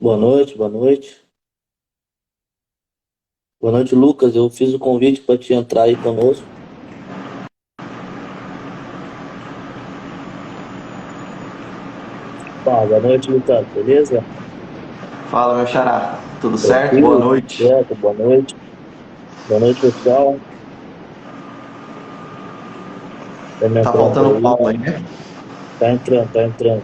Boa noite, boa noite. Boa noite, Lucas. Eu fiz o convite para te entrar aí conosco. Boa noite, Lucas. Beleza? Fala, meu xará. Tudo certo? Boa Tranquilo? Tudo noite. certo? Boa noite. Boa noite, pessoal. Estamos Tá entrando faltando o aí. Paulo aí, né? Tá entrando, tá entrando.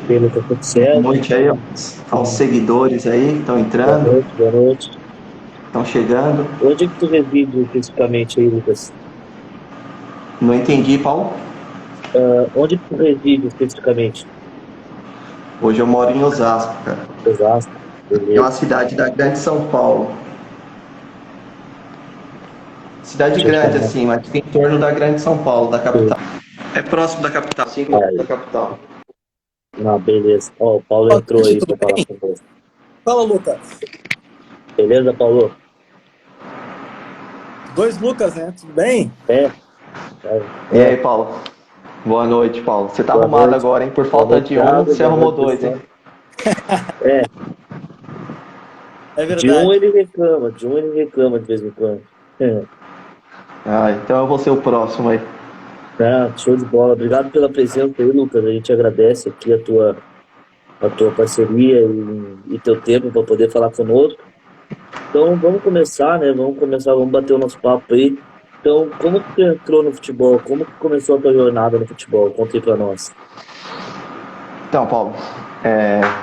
E aí, Lucas, tudo Boa certo? noite aí aos seguidores aí que estão Boa entrando, noite, boa noite. estão chegando. Onde é que tu reside fisicamente aí, Lucas? Não entendi, Paulo. Onde que tu reside especificamente? Hoje eu moro em Osasco, cara. Osasco. É uma Beleza. cidade da Grande São Paulo. Cidade Deixa eu grande, chamar. assim, mas fica em torno da Grande São Paulo, da capital. É próximo da capital, 5 minutos da Aí. capital. Não, beleza. Ó, o Paulo Boa entrou noite, aí tudo para falar bem? conosco. Fala, Lucas. Beleza, Paulo? Dois Lucas, né? Tudo bem? É, tá, E aí, é. Paulo? Boa noite, Paulo. Você tá Boa arrumado noite. agora, hein? Por Boa falta noite, de um, Thiago. você Boa arrumou noite, dois, hein? pessoal. É, É de um verdade. ele reclama, de um ele reclama de vez em quando. É. Ah, então eu vou ser o próximo aí. Tá, show de bola. Obrigado pela presença aí, Lucas. A gente agradece aqui a tua parceria e teu tempo para poder falar conosco. Então, vamos começar, né? Vamos bater o nosso papo aí. Então, como que tu entrou no futebol? Como que começou a tua jornada no futebol? Conta aí pra nós. Então, Paulo,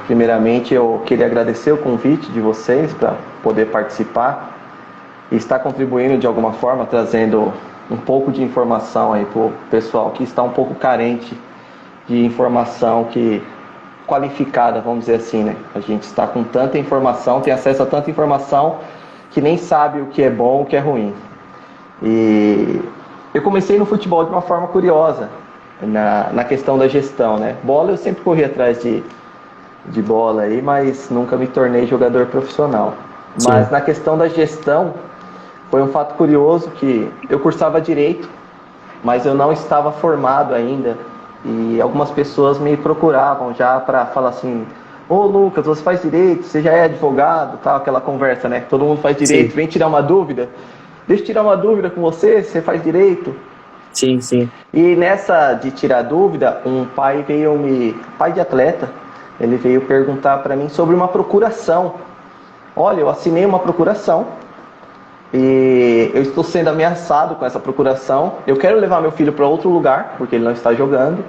primeiramente eu queria agradecer o convite de vocês para poder participar e estar contribuindo de alguma forma, trazendo um pouco de informação aí para o pessoal que está um pouco carente de informação qualificada, vamos dizer assim, né? A gente está com tanta informação, tem acesso a tanta informação que nem sabe o que é bom, o que é ruim. E eu comecei no futebol de uma forma curiosa, na questão da gestão, né? Bola eu sempre corri atrás de bola aí, mas nunca me tornei jogador profissional. Mas Sim, na questão da gestão, foi um fato curioso que eu cursava direito, mas eu não estava formado ainda. E algumas pessoas me procuravam já para falar assim: Ô Lucas, você faz direito, você já é advogado, tal, aquela conversa, né? Todo mundo faz sim, direito, vem tirar uma dúvida. Deixa eu tirar uma dúvida com você, você faz direito. sim, sim. E nessa de tirar dúvida, um pai pai de atleta, ele veio perguntar para mim sobre uma procuração. Olha, eu assinei uma procuração e eu estou sendo ameaçado com essa procuração. Eu quero levar meu filho para outro lugar, porque ele não está jogando.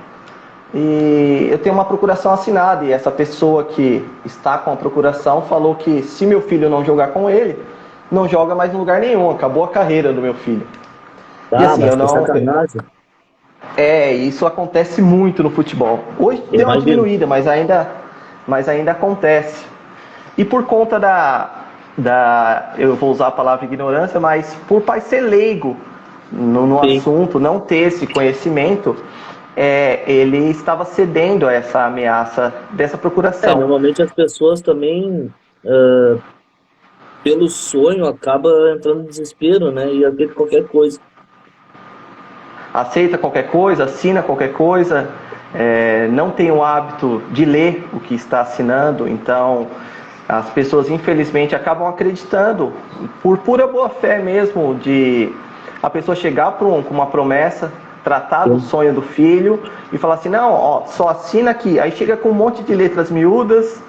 E eu tenho uma procuração assinada e essa pessoa que está com a procuração falou que se meu filho não jogar com ele, não joga mais em lugar nenhum, acabou a carreira do meu filho. E Tá, assim, mas eu que não. sacanagem. Isso acontece muito no futebol. Hoje Eu deu uma imagino. diminuída, mas ainda acontece. E por conta eu vou usar a palavra ignorância, mas por pai ser leigo no Sim. assunto, não ter esse conhecimento, ele estava cedendo a essa ameaça dessa procuração. Normalmente as pessoas também, pelo sonho, acaba entrando em desespero, né? E aceita qualquer coisa. Aceita qualquer coisa, assina qualquer coisa, não tem o hábito de ler o que está assinando, então as pessoas infelizmente acabam acreditando por pura boa fé mesmo de a pessoa chegar com uma promessa, tratar do Sim. sonho do filho e falar assim, não, ó, só assina aqui, aí chega com um monte de letras miúdas,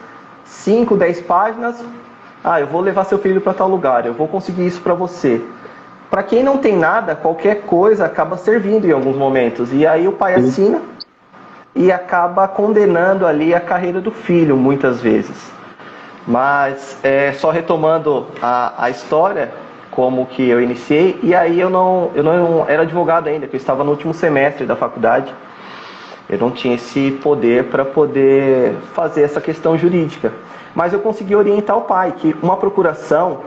5, 10 páginas, eu vou levar seu filho para tal lugar, eu vou conseguir isso para você. Para quem não tem nada, qualquer coisa acaba servindo em alguns momentos. E aí o pai Sim. assina e acaba condenando ali a carreira do filho, muitas vezes. Mas só retomando a história, como que eu iniciei, e aí eu não era advogado ainda, porque eu estava no último semestre da faculdade. Eu não tinha esse poder para poder fazer essa questão jurídica. Mas eu consegui orientar o pai que uma procuração,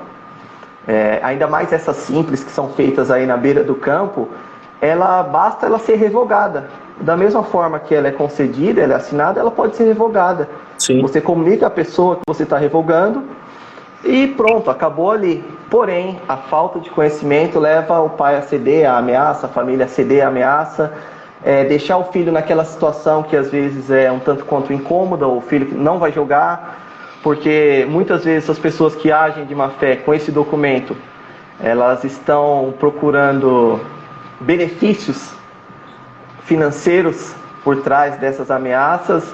ainda mais essas simples que são feitas aí na beira do campo, basta ela ser revogada. Da mesma forma que ela é concedida, ela é assinada, ela pode ser revogada. Sim. Você comunica a pessoa que você está revogando e pronto, acabou ali. Porém, a falta de conhecimento leva o pai a ceder à ameaça, a família a ceder à ameaça deixar o filho naquela situação que às vezes é um tanto quanto incômoda, o filho que não vai jogar, porque muitas vezes as pessoas que agem de má fé com esse documento, elas estão procurando benefícios financeiros por trás dessas ameaças,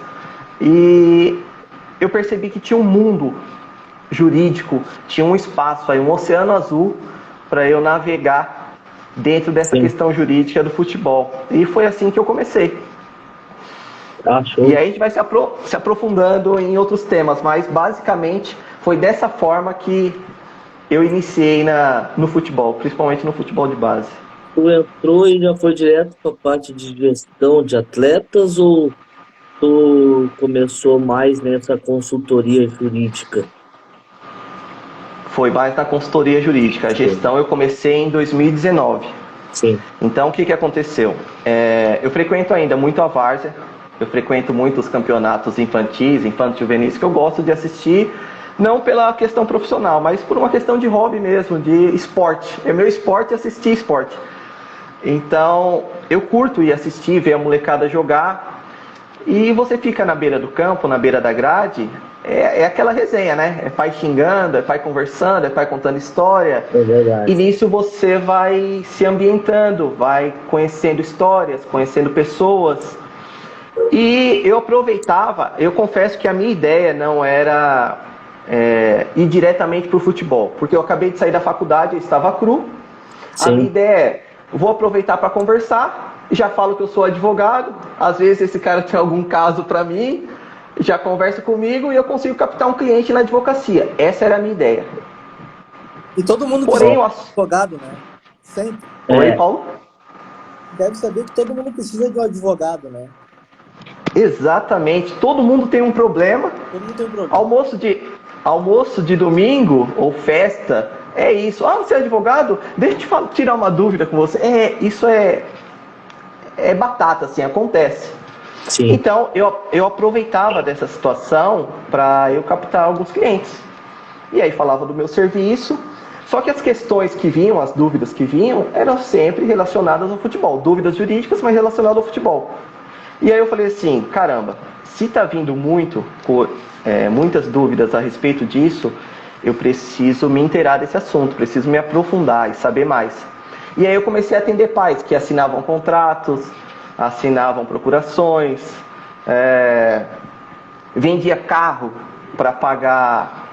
e eu percebi que tinha um mundo jurídico, tinha um espaço aí, um oceano azul para eu navegar dentro dessa Sim. questão jurídica do futebol. E foi assim que eu comecei. Show. E aí a gente vai se aprofundando em outros temas, mas basicamente foi dessa forma que eu iniciei no futebol, principalmente no futebol de base. Tu entrou e já foi direto para a parte de gestão de atletas ou tu começou mais nessa consultoria jurídica? Foi mais na consultoria jurídica. A gestão eu comecei em 2019. Sim. Então, o que aconteceu? Eu frequento ainda muito a várzea, eu frequento muito os campeonatos infantis, infanto-juvenis, que eu gosto de assistir, não pela questão profissional, mas por uma questão de hobby mesmo, de esporte. É meu esporte assistir esporte. Então, eu curto ir assistir, ver a molecada jogar, e você fica na beira do campo, na beira da grade, é aquela resenha, né? É pai xingando, é pai conversando, é pai contando história. É verdade. E nisso você vai se ambientando, vai conhecendo histórias, conhecendo pessoas. E eu aproveitava, eu confesso que a minha ideia não era ir diretamente para o futebol, porque eu acabei de sair da faculdade, eu estava cru. Sim. A minha ideia é, vou aproveitar para conversar, já falo que eu sou advogado, às vezes esse cara tem algum caso para mim, já conversa comigo e eu consigo captar um cliente na advocacia. Essa era a minha ideia. E todo mundo Porém, precisa de um advogado, né? Sempre. Oi, Paulo? Deve saber que todo mundo precisa de um advogado, né? Exatamente. Todo mundo tem um problema. Todo mundo tem um problema. Almoço de domingo ou festa, é isso. Ah, você é advogado? Deixa eu tirar uma dúvida com você. Isso é batata, assim, acontece. Sim. Então, eu aproveitava dessa situação para eu captar alguns clientes. E aí falava do meu serviço, só que as questões que vinham, as dúvidas que vinham, eram sempre relacionadas ao futebol. Dúvidas jurídicas, mas relacionadas ao futebol. E aí eu falei assim, caramba, se está vindo muitas dúvidas a respeito disso, eu preciso me inteirar desse assunto, preciso me aprofundar e saber mais. E aí eu comecei a atender pais que assinavam contratos, assinavam procurações, vendia carro para pagar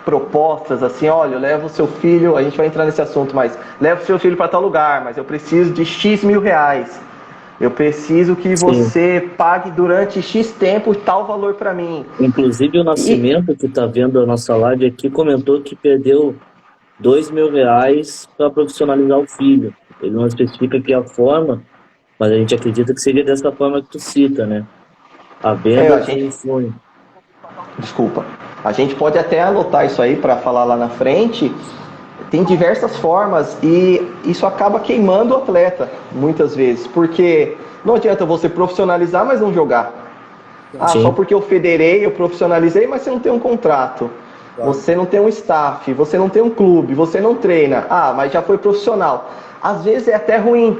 propostas, assim, olha, eu levo o seu filho, a gente vai entrar nesse assunto, mas leva o seu filho para tal lugar, mas eu preciso de X mil reais. Eu preciso que você pague durante X tempo tal valor para mim. Inclusive o Nascimento, que está vendo a nossa live aqui, comentou que perdeu R$2.000 para profissionalizar o filho. Ele não especifica aqui a forma, mas a gente acredita que seria dessa forma que tu cita, né? A venda de um sonho. Desculpa. A gente pode até anotar isso aí para falar lá na frente. Tem diversas formas e isso acaba queimando o atleta, muitas vezes. Porque não adianta você profissionalizar, mas não jogar. Só porque eu federei, eu profissionalizei, mas você não tem um contrato. Claro. Você não tem um staff, você não tem um clube, você não treina. Mas já foi profissional. Às vezes é até ruim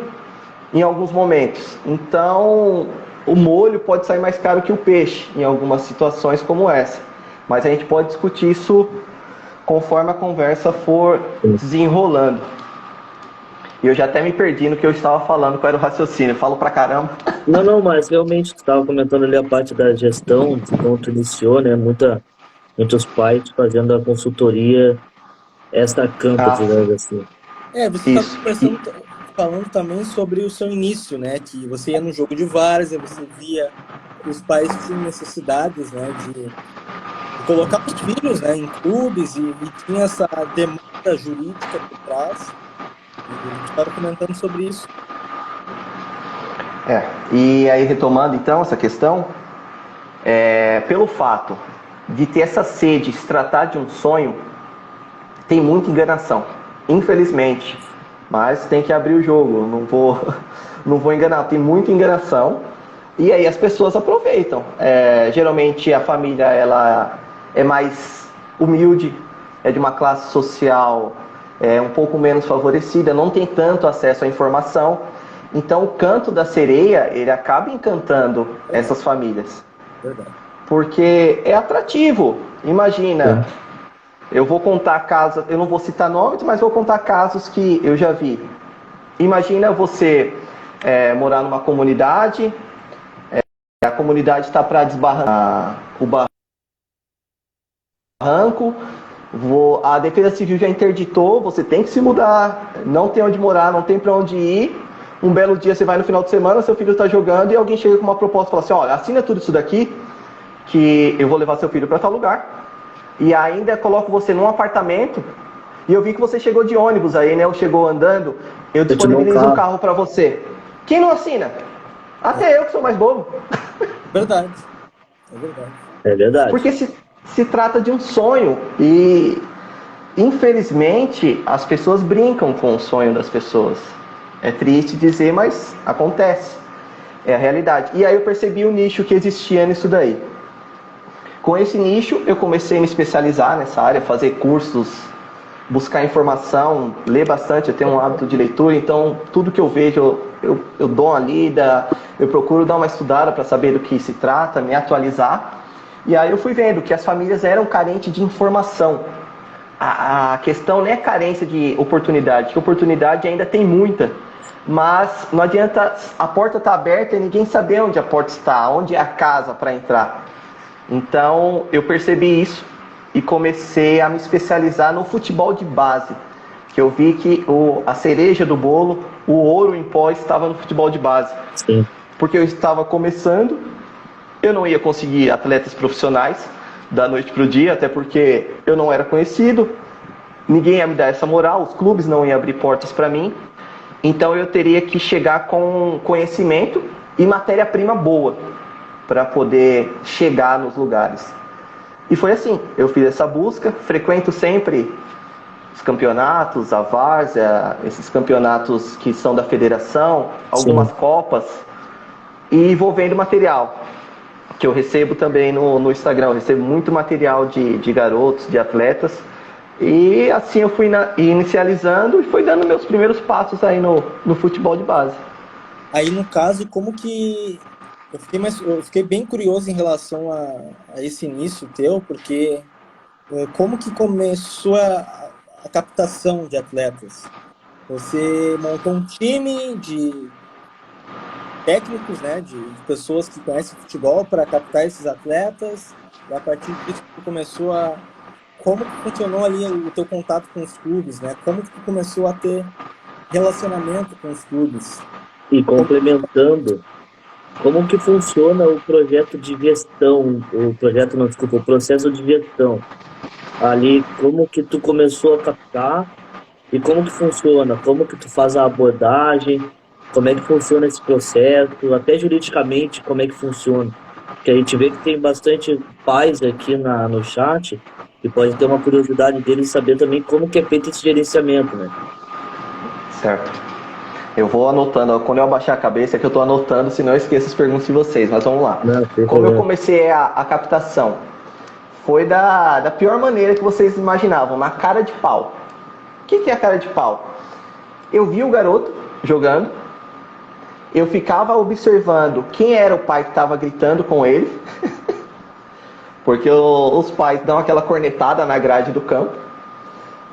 em alguns momentos. Então, o molho pode sair mais caro que o peixe em algumas situações como essa. Mas a gente pode discutir isso conforme a conversa for desenrolando. E eu já até me perdi no que eu estava falando, qual era o raciocínio. Eu falo pra caramba. Não, mas realmente tu estava comentando ali a parte da gestão, de como tu iniciou, né? Muitos pais fazendo a consultoria extra-campo, digamos assim. Você está falando também sobre o seu início, né? Que você ia no jogo de várzea, você via os pais que tinham necessidades, né? De colocar os filhos, né, em clubes e tinha essa demanda jurídica por trás. E a gente estava comentando sobre isso. E aí retomando então essa questão, pelo fato de ter essa sede, se tratar de um sonho, tem muita enganação, infelizmente. Mas tem que abrir o jogo, não vou enganar, tem muita enganação. E aí as pessoas aproveitam. Geralmente a família ela é mais humilde, é de uma classe social um pouco menos favorecida, não tem tanto acesso à informação. Então o canto da sereia, ele acaba encantando essas famílias. Verdade. Porque é atrativo. Imagina, eu vou contar casos, eu não vou citar nomes, mas vou contar casos que eu já vi. Imagina você morar numa comunidade, a comunidade está para desbarrancar o barranco, a Defesa Civil já interditou, você tem que se mudar, não tem onde morar, não tem para onde ir. Um belo dia você vai no final de semana, seu filho está jogando e alguém chega com uma proposta e fala assim, olha, assina tudo isso daqui, que eu vou levar seu filho para tal lugar. E ainda coloco você num apartamento. E eu vi que você chegou de ônibus aí, né? Ou chegou andando. Eu disponibilizo um carro para você. Quem não assina? Até eu que sou mais bobo. Verdade. É verdade. É verdade. Porque se trata de um sonho. E, infelizmente, as pessoas brincam com o sonho das pessoas. É triste dizer, mas acontece. É a realidade. E aí eu percebi o nicho que existia nisso daí. Com esse nicho, eu comecei a me especializar nessa área, fazer cursos, buscar informação, ler bastante, eu tenho um hábito de leitura, então tudo que eu vejo, eu dou uma lida, eu procuro dar uma estudada para saber do que se trata, me atualizar. E aí eu fui vendo que as famílias eram carentes de informação. A questão não é carência de oportunidade, que oportunidade ainda tem muita. Mas não adianta, a porta está aberta e ninguém saber onde a porta está, onde é a casa para entrar. Então eu percebi isso e comecei a me especializar no futebol de base, que eu vi que a cereja do bolo, o ouro em pó estava no futebol de base. Sim. Porque eu estava começando, eu não ia conseguir atletas profissionais da noite para o dia, até porque eu não era conhecido, ninguém ia me dar essa moral, os clubes não iam abrir portas para mim, então eu teria que chegar com conhecimento e matéria-prima boa para poder chegar nos lugares. E foi assim, eu fiz essa busca, frequento sempre os campeonatos, a várzea, esses campeonatos que são da federação, algumas copas, e vou vendo material, que eu recebo também no Instagram, eu recebo muito material de garotos, de atletas, e assim eu fui inicializando e fui dando meus primeiros passos aí no futebol de base. Aí, no caso, como que... Eu fiquei bem curioso em relação a esse início teu, porque como que começou a captação de atletas? Você montou um time de técnicos, né, de pessoas que conhecem futebol para captar esses atletas, e a partir disso tu começou a... Como que funcionou ali o teu contato com os clubes, né? Como que tu começou a ter relacionamento com os clubes? E complementando, como que funciona o projeto de gestão, o processo de gestão? Ali, como que tu começou a captar e como que funciona? Como que tu faz a abordagem? Como é que funciona esse processo? Até juridicamente, como é que funciona? Porque a gente vê que tem bastante pais aqui no chat e pode ter uma curiosidade deles saber também como que é feito esse gerenciamento, né? Certo. Eu vou anotando, quando eu abaixar a cabeça é que eu estou anotando, senão eu esqueço as perguntas de vocês, mas vamos lá. Como eu comecei a captação? Foi da pior maneira que vocês imaginavam, na cara de pau. O que é a cara de pau? Eu vi o garoto jogando, eu ficava observando quem era o pai que estava gritando com ele, porque os pais dão aquela cornetada na grade do campo,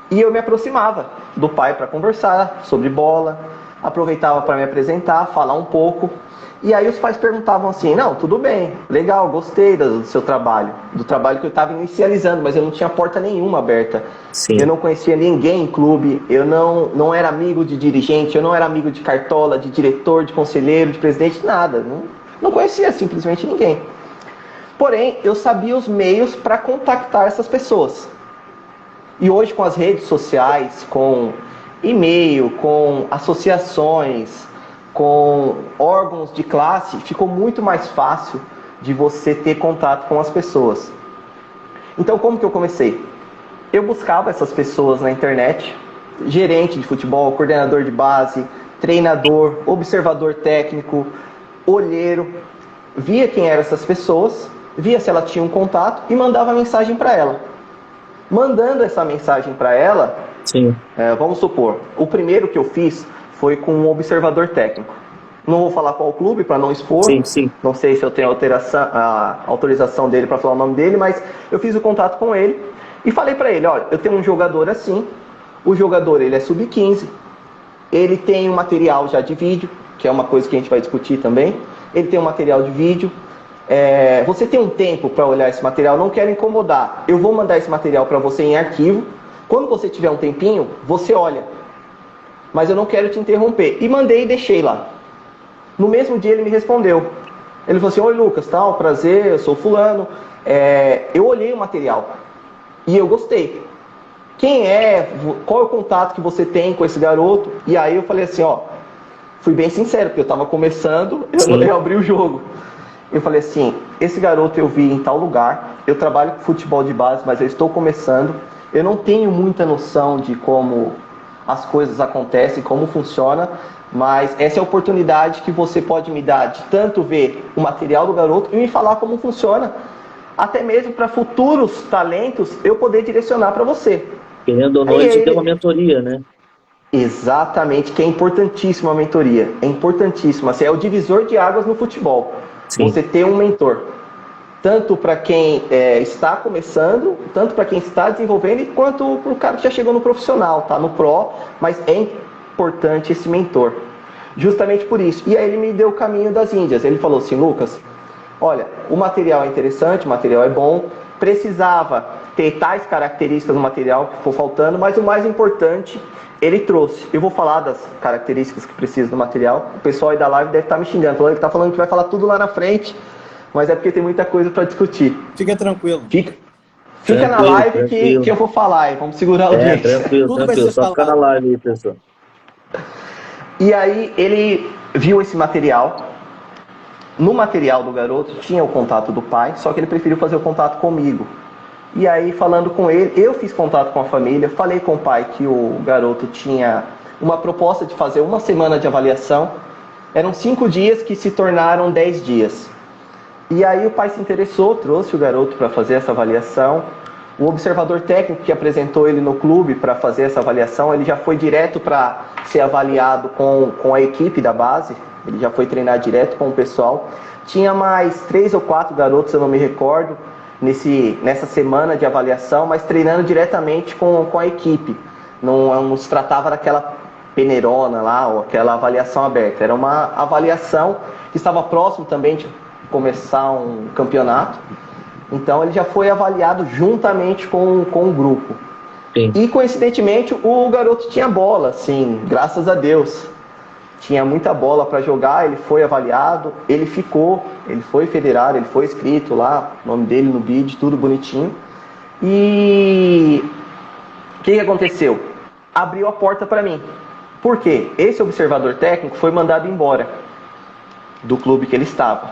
e eu me aproximava do pai para conversar sobre bola, aproveitava para me apresentar, falar um pouco, e aí os pais perguntavam assim, não, tudo bem, legal, gostei do seu trabalho, do trabalho que eu estava inicializando, mas eu não tinha porta nenhuma aberta. Sim. Eu não conhecia ninguém em clube, eu não era amigo de dirigente, eu não era amigo de cartola, de diretor, de conselheiro, de presidente, nada, não conhecia simplesmente ninguém. Porém, eu sabia os meios para contactar essas pessoas. E hoje com as redes sociais, com e-mail, com associações, com órgãos de classe, ficou muito mais fácil de você ter contato com as pessoas. Então, como que eu comecei? Eu buscava essas pessoas na internet, gerente de futebol, coordenador de base, treinador, observador técnico, olheiro, via quem eram essas pessoas, via se ela tinha um contato e mandava mensagem para ela. Mandando essa mensagem para ela, Sim. Vamos supor, o primeiro que eu fiz foi com um observador técnico. Não vou falar qual clube para não expor. Sim, sim. Não sei se eu tenho a autorização dele para falar o nome dele, mas eu fiz o contato com ele e falei para ele, olha, eu tenho um jogador assim, o jogador ele é sub-15, ele tem um material já de vídeo, que é uma coisa que a gente vai discutir também, ele tem um material de vídeo, você tem um tempo para olhar esse material, não quero incomodar, eu vou mandar esse material para você em arquivo, quando você tiver um tempinho, você olha, mas eu não quero te interromper. E mandei e deixei lá. No mesmo dia ele me respondeu, ele falou assim, oi Lucas, tal, prazer, eu sou fulano, eu olhei o material e eu gostei. Quem é, qual é o contato que você tem com esse garoto? E aí eu falei assim, fui bem sincero, porque eu estava começando, eu abri o jogo. Eu falei assim, esse garoto eu vi em tal lugar, eu trabalho com futebol de base, mas eu estou começando, eu não tenho muita noção de como as coisas acontecem, como funciona, mas essa é a oportunidade que você pode me dar de tanto ver o material do garoto e me falar como funciona, até mesmo para futuros talentos eu poder direcionar para você. Querendo ou não, ele tem uma mentoria, né? Exatamente, que é importantíssima a mentoria. É importantíssima. Assim, é o divisor de águas no futebol. Sim. Você ter um mentor. Tanto para quem está começando, tanto para quem está desenvolvendo, quanto para o cara que já chegou no profissional, tá no pro, mas é importante esse mentor. Justamente por isso. E aí ele me deu o caminho das Índias. Ele falou assim, Lucas, olha, o material é interessante, o material é bom, precisava ter tais características no material que for faltando, mas o mais importante ele trouxe. Eu vou falar das características que precisa do material. O pessoal aí da live deve estar me xingando, ele está falando que vai falar tudo lá na frente, mas é porque tem muita coisa para discutir. Fica tranquilo. Fica na live que eu vou falar, vamos segurar a audiência. Tranquilo, só ficar na live aí, pessoal. E aí ele viu esse material. No material do garoto tinha o contato do pai, só que ele preferiu fazer o contato comigo. E aí, falando com ele, eu fiz contato com a família, falei com o pai que o garoto tinha uma proposta de fazer uma semana de avaliação. Eram 5 dias que se tornaram 10 dias. E aí o pai se interessou, trouxe o garoto para fazer essa avaliação. O observador técnico que apresentou ele no clube para fazer essa avaliação, ele já foi direto para ser avaliado com a equipe da base. Ele já foi treinar direto com o pessoal. Tinha mais 3 ou 4 garotos, eu não me recordo, nessa semana de avaliação, mas treinando diretamente com a equipe. Não se tratava daquela peneirona lá, ou aquela avaliação aberta. Era uma avaliação que estava próximo também de começar um campeonato. Então ele já foi avaliado juntamente com o grupo. Sim. E coincidentemente o garoto tinha bola, assim, graças a Deus. Tinha muita bola para jogar, ele foi avaliado, ele foi federado, ele foi inscrito lá, o nome dele no bid, tudo bonitinho. E o que aconteceu? Abriu a porta para mim. Por quê? Esse observador técnico foi mandado embora do clube que ele estava.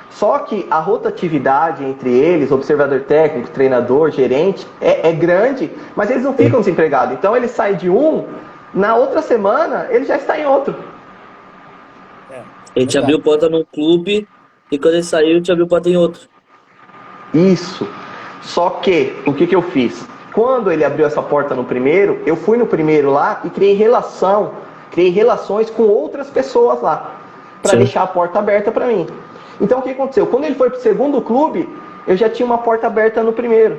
Só que a rotatividade entre eles, observador técnico, treinador, gerente, é grande, mas eles não ficam desempregados. Então ele sai de um, na outra semana ele já está em outro. Ele te abriu porta num clube e quando ele saiu, te abriu porta em outro. Isso. Só que, o que eu fiz? Quando ele abriu essa porta no primeiro, eu fui no primeiro lá e criei relações com outras pessoas lá, para deixar a porta aberta para mim. Então o que aconteceu? Quando ele foi para o segundo clube, eu já tinha uma porta aberta no primeiro.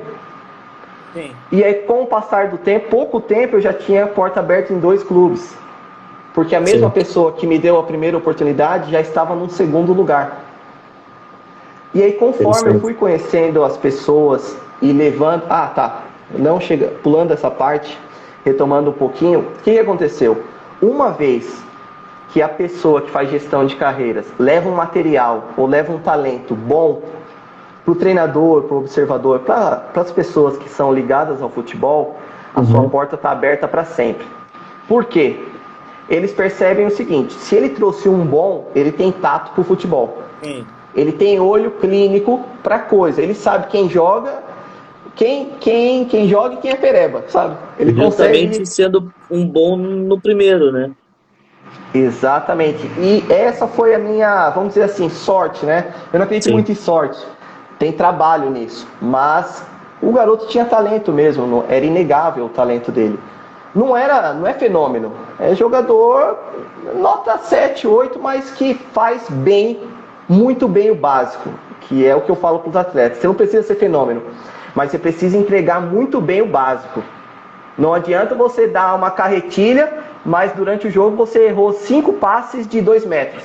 Sim. E aí com o passar do tempo, pouco tempo, eu já tinha porta aberta em 2 clubes. Porque a mesma pessoa que me deu a primeira oportunidade já estava num segundo lugar. E aí conforme eu fui conhecendo as pessoas e levando... pulando essa parte, retomando um pouquinho, o que aconteceu? Uma vez que a pessoa que faz gestão de carreiras leva um material ou leva um talento bom para o treinador, para o observador, para as pessoas que são ligadas ao futebol, a sua porta está aberta para sempre. Por quê? Eles percebem o seguinte, se ele trouxe um bom, ele tem tato para o futebol. Sim. Ele tem olho clínico para coisa, ele sabe quem joga, quem joga e quem é pereba, sabe? Ele justamente sendo um bom no primeiro, né? Exatamente. E essa foi a minha, vamos dizer assim, sorte, né? Eu não acredito muito em sorte. Tem trabalho nisso. Mas o garoto tinha talento mesmo, era inegável o talento dele. Não é fenômeno. É jogador nota 7, 8, mas que faz bem, muito bem o básico, que é o que eu falo para os atletas. Você não precisa ser fenômeno, mas você precisa entregar muito bem o básico. Não adianta você dar uma carretilha, mas durante o jogo você errou 5 passes de 2 metros.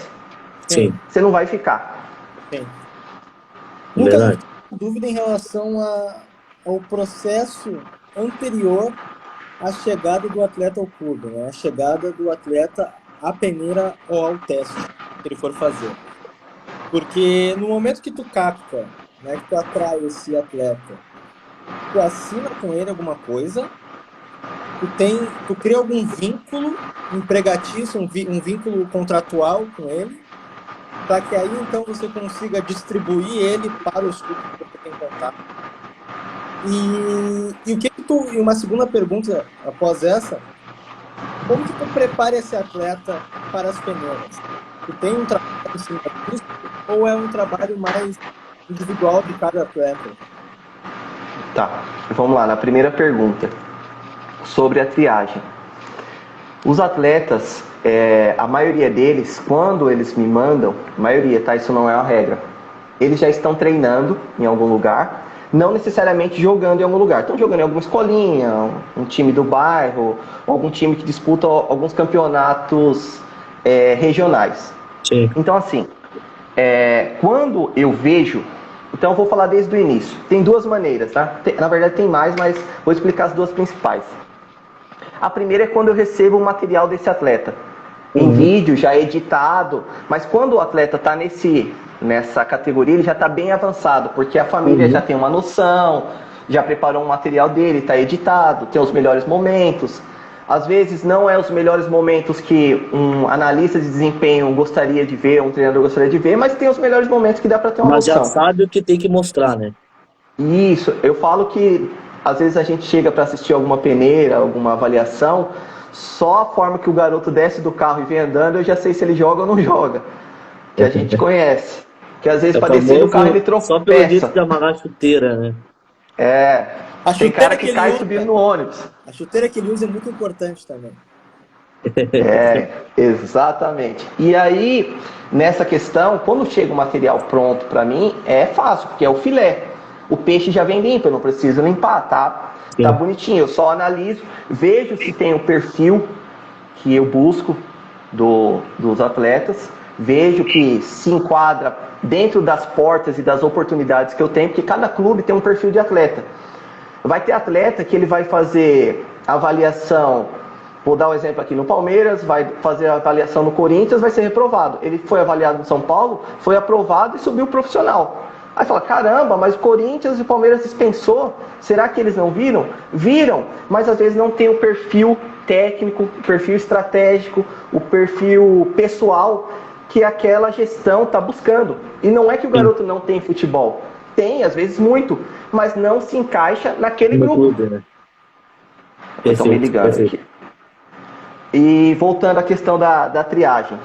Sim. Você não vai ficar. Sim. Verdade. Dúvida em relação ao processo anterior à chegada do atleta ao clube, né? A chegada do atleta à peneira ou ao teste que ele for fazer. Porque no momento que tu capta, né, que tu atrai esse atleta, tu assina com ele alguma coisa, tu cria algum vínculo empregatício, um vínculo contratual com ele, para que aí então você consiga distribuir ele para os clubes que você tem contato. E uma segunda pergunta após essa, como que tu prepara esse atleta para as peneiras? Tu tem um trabalho em cima disso ou é um trabalho mais individual de cada atleta? Tá, vamos lá, na primeira pergunta, sobre a triagem. Os atletas, a maioria deles, quando eles me mandam, maioria, tá? Isso não é uma regra. Eles já estão treinando em algum lugar, não necessariamente jogando em algum lugar. Estão jogando em alguma escolinha, um time do bairro, algum time que disputa alguns campeonatos regionais. Sim. Então, assim, quando eu vejo... Então, eu vou falar desde o início. Tem 2 maneiras, tá? Na verdade, tem mais, mas vou explicar as 2 principais. A primeira é quando eu recebo o material desse atleta. Em vídeo, já editado. Mas quando o atleta está nessa categoria, ele já está bem avançado. Porque a família já tem uma noção, já preparou um material dele, está editado, tem os melhores momentos. Às vezes não é os melhores momentos que um analista de desempenho gostaria de ver, um treinador gostaria de ver, mas tem os melhores momentos que dá para ter uma noção. Mas já sabe o que tem que mostrar, né? Isso, eu falo que às vezes a gente chega para assistir alguma peneira, alguma avaliação, só a forma que o garoto desce do carro e vem andando, eu já sei se ele joga ou não joga. Que a gente conhece. Que às vezes para descer do carro ele tropeça. Só pelo jeito de amarrar a chuteira, né? Tem cara que cai subindo no ônibus. A chuteira que ele usa é muito importante também. Exatamente. E aí, nessa questão, quando chega o material pronto para mim, é fácil, porque é o filé. O peixe já vem limpo, eu não preciso limpar, tá bonitinho. Eu só analiso, vejo se tem o perfil que eu busco dos atletas, vejo que se enquadra dentro das portas e das oportunidades que eu tenho, porque cada clube tem um perfil de atleta. Vai ter atleta que ele vai fazer avaliação, vou dar um exemplo aqui no Palmeiras, vai fazer avaliação no Corinthians, vai ser reprovado. Ele foi avaliado no São Paulo, foi aprovado e subiu profissional. Aí fala, caramba, mas o Corinthians e o Palmeiras dispensou, será que eles não viram? Viram, mas às vezes não tem o perfil técnico, o perfil estratégico, o perfil pessoal que aquela gestão está buscando. E não é que o garoto não tem futebol, tem, às vezes muito, mas não se encaixa naquele grupo. Clube, né? Estão me ligando aqui. E voltando à questão da triagem.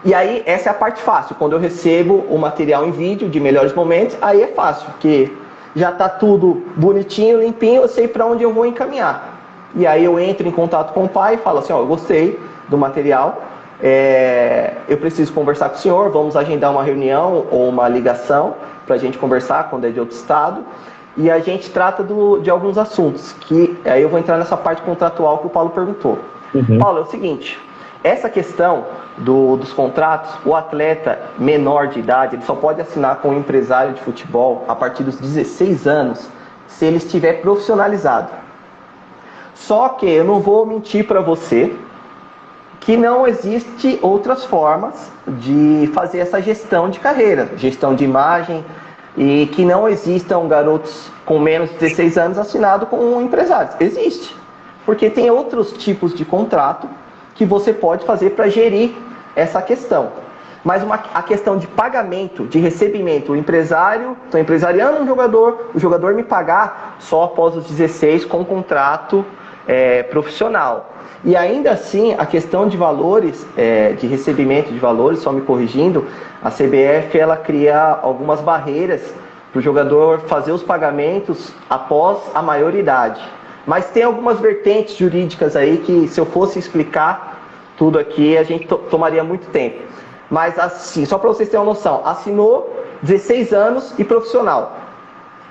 E aí, essa é a parte fácil. Quando eu recebo o material em vídeo de melhores momentos, aí é fácil, porque já está tudo bonitinho, limpinho, eu sei para onde eu vou encaminhar. E aí eu entro em contato com o pai e falo assim, eu gostei do material, eu preciso conversar com o senhor, vamos agendar uma reunião ou uma ligação para a gente conversar quando é de outro estado. E a gente trata de alguns assuntos, que aí eu vou entrar nessa parte contratual que o Paulo perguntou. Paulo, é o seguinte, essa questão dos contratos, o atleta menor de idade, ele só pode assinar com um empresário de futebol a partir dos 16 anos, se ele estiver profissionalizado. Só que eu não vou mentir para você que não existe outras formas de fazer essa gestão de carreira, gestão de imagem, e que não existam garotos com menos de 16 anos assinados com empresários. Existe, porque tem outros tipos de contrato que você pode fazer para gerir essa questão. Mas a questão de pagamento, de recebimento, o empresário, estou empresariando um jogador, o jogador me pagar só após os 16 com contrato profissional. E ainda assim, a questão de valores, de recebimento de valores, só me corrigindo, a CBF ela cria algumas barreiras para o jogador fazer os pagamentos após a maioridade. Mas tem algumas vertentes jurídicas aí que, se eu fosse explicar tudo aqui, a gente tomaria muito tempo. Mas assim, só para vocês terem uma noção, assinou 16 anos e profissional.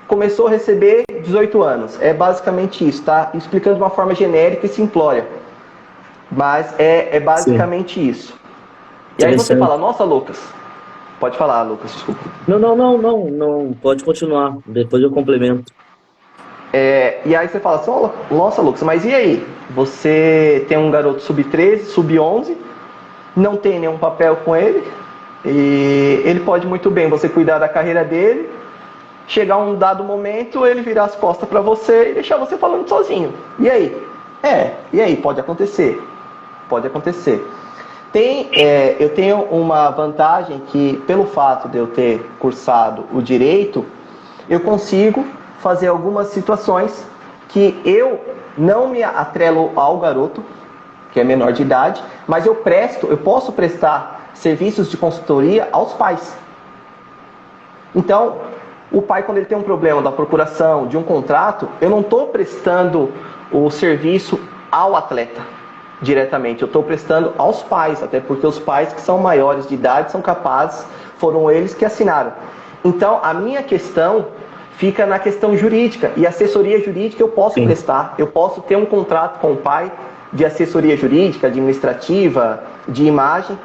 Começou a receber 18 anos. É basicamente isso, tá? Explicando de uma forma genérica e simplória. Mas é basicamente isso. E aí você fala, nossa, Lucas. Pode falar, Lucas, desculpa. Não, pode continuar. Depois eu complemento. E aí você fala assim, nossa, Lucas, mas e aí? Você tem um garoto sub-13, sub-11, não tem nenhum papel com ele, e ele pode muito bem você cuidar da carreira dele, chegar um dado momento, ele virar as costas para você e deixar você falando sozinho. E aí? E aí? Pode acontecer. Pode acontecer. Eu tenho uma vantagem que, pelo fato de eu ter cursado o direito, eu consigo fazer algumas situações que eu não me atrelo ao garoto, que é menor de idade, mas eu posso prestar serviços de consultoria aos pais. Então, o pai, quando ele tem um problema da procuração de um contrato, eu não estou prestando o serviço ao atleta diretamente, eu estou prestando aos pais, até porque os pais que são maiores de idade são capazes, foram eles que assinaram. Então, a minha questão fica na questão jurídica, e assessoria jurídica eu posso prestar, eu posso ter um contrato com o pai de assessoria jurídica, administrativa, de imagem,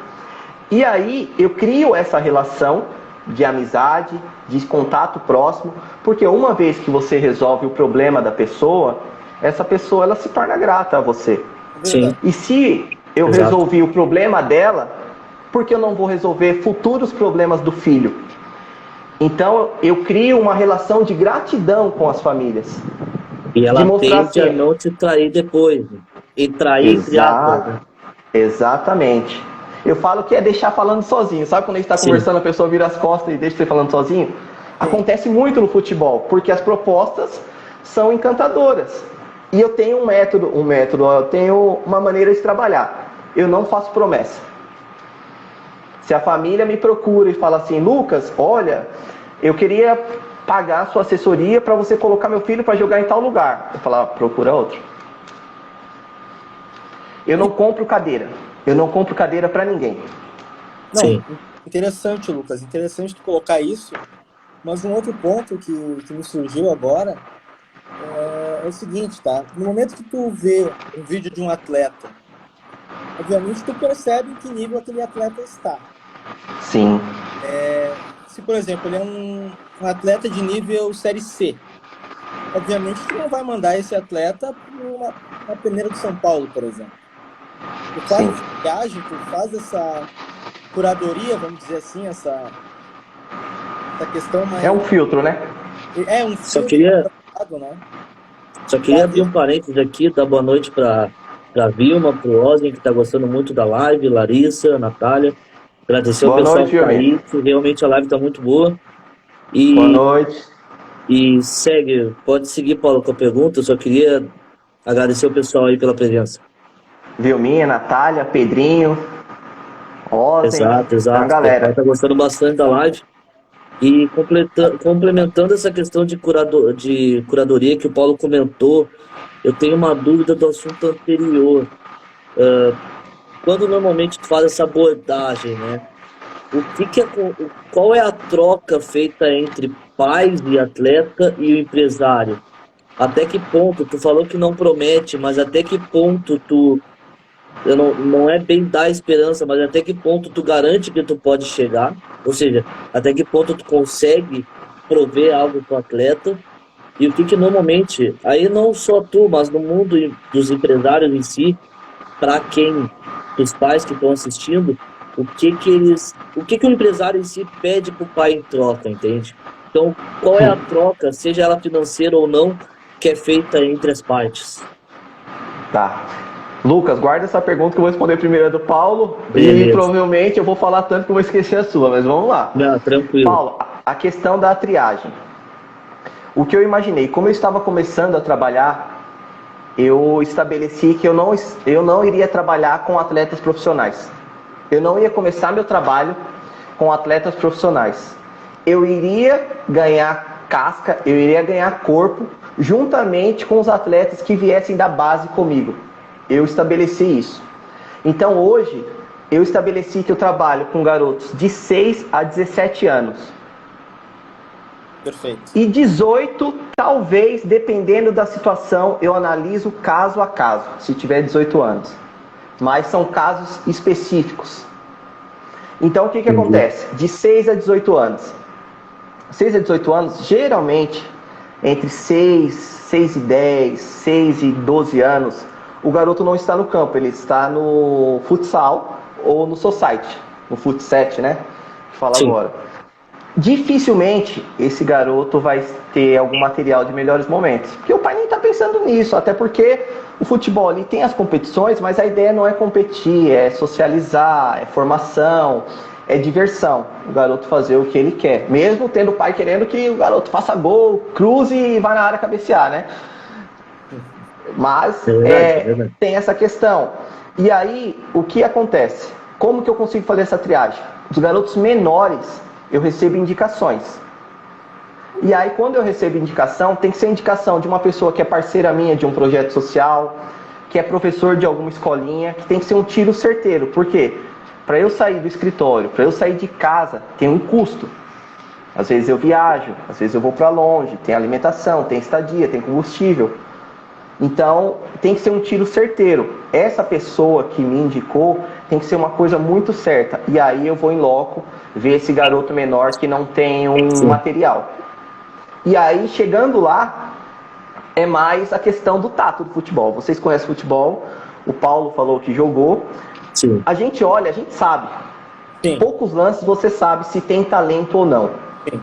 e aí eu crio essa relação de amizade, de contato próximo, porque uma vez que você resolve o problema da pessoa, essa pessoa ela se torna grata a você. Sim. E se eu resolvi o problema dela, por que eu não vou resolver futuros problemas do filho? Então, eu crio uma relação de gratidão com as famílias. E ela tende a não te trair depois. E trair entre aspas. Exatamente. Eu falo que é deixar falando sozinho. Sabe quando a gente está conversando, a pessoa vira as costas e deixa você falando sozinho? Acontece muito no futebol, porque as propostas são encantadoras. E eu tenho um método, eu tenho uma maneira de trabalhar. Eu não faço promessa. Se a família me procura e fala assim, Lucas, olha, eu queria pagar a sua assessoria para você colocar meu filho para jogar em tal lugar. Eu falo, procura outro. Eu não compro cadeira. Eu não compro cadeira para ninguém. Não, interessante, Lucas. Interessante tu colocar isso. Mas um outro ponto que me surgiu agora é o seguinte, tá? No momento que tu vê um vídeo de um atleta, obviamente tu percebe em que nível aquele atleta está. Sim. Se, por exemplo, ele é um atleta de nível Série C, obviamente tu não vai mandar esse atleta para uma peneira do São Paulo, por exemplo. Tu faz essa viagem, tu faz essa curadoria, vamos dizer assim, essa questão mais... É um filtro, né? É um filtro. Só queria abrir um parênteses aqui, dar boa noite para Vilma, para o Osni, que está gostando muito da live, Larissa, Natália. Agradecer ao pessoal que está aí, que realmente a live está muito boa. Boa noite. E pode seguir, Paulo, com a pergunta. Eu só queria agradecer o pessoal aí pela presença. Vilminha, Natália, Pedrinho, Osni. Exato. A galera está gostando bastante da live. E complementando essa questão de curadoria que o Paulo comentou, eu tenho uma dúvida do assunto anterior. Quando normalmente tu faz essa abordagem, né? Qual é a troca feita entre pais e atleta e o empresário? Até que ponto, tu falou que não promete, mas até que ponto não é bem dar esperança, mas até que ponto tu garante que tu pode chegar? Ou seja, até que ponto tu consegue prover algo para o atleta? E o que normalmente, aí não só tu, mas no mundo dos empresários em si, para quem, dos pais que estão assistindo, o que o empresário em si pede para o pai em troca, entende? Então, qual é a troca, seja ela financeira ou não, que é feita entre as partes? Tá. Lucas, guarda essa pergunta que eu vou responder primeiro a do Paulo. Beleza. E provavelmente eu vou falar tanto que eu vou esquecer a sua, mas vamos lá. Não, tranquilo. Paulo, a questão da triagem. O que eu imaginei, como eu estava começando a trabalhar, eu estabeleci que eu não iria trabalhar com atletas profissionais. Eu não ia começar meu trabalho com atletas profissionais. Eu iria ganhar casca, eu iria ganhar corpo juntamente com os atletas que viessem da base comigo. Eu estabeleci isso. Então hoje, eu estabeleci que eu trabalho com garotos de 6 a 17 anos. Perfeito. E 18, talvez, dependendo da situação, eu analiso caso a caso, se tiver 18 anos. Mas são casos específicos. Então, o que acontece? De 6 a 18 anos. 6 a 18 anos, geralmente, entre 6 e 10, 6 e 12 anos, o garoto não está no campo, ele está no futsal ou no society, no futset, né? Que fala Sim. agora. Dificilmente esse garoto vai ter algum material de melhores momentos. Porque o pai nem está pensando nisso, até porque o futebol ali tem as competições, mas a ideia não é competir, é socializar, é formação, é diversão. O garoto fazer o que ele quer. Mesmo tendo o pai querendo que o garoto faça gol, cruze e vá na área cabecear, né? Mas verdade. tem essa questão. E aí, o que acontece? Como que eu consigo fazer essa triagem? Os garotos menores, eu recebo indicações. E aí, quando eu recebo indicação, tem que ser indicação de uma pessoa que é parceira minha de um projeto social, que é professor de alguma escolinha, que tem que ser um tiro certeiro. Por quê? Para eu sair do escritório, para eu sair de casa, tem um custo. Às vezes eu viajo, às vezes eu vou para longe, tem alimentação, tem estadia, tem combustível. Então, tem que ser um tiro certeiro. Essa pessoa que me indicou tem que ser uma coisa muito certa. E aí eu vou em loco ver esse garoto menor que não tem um material. E aí, chegando lá, é mais a questão do tato do futebol. Vocês conhecem futebol, o Paulo falou que jogou. Sim. A gente olha, a gente sabe. Sim. Poucos lances você sabe se tem talento ou não. Sim.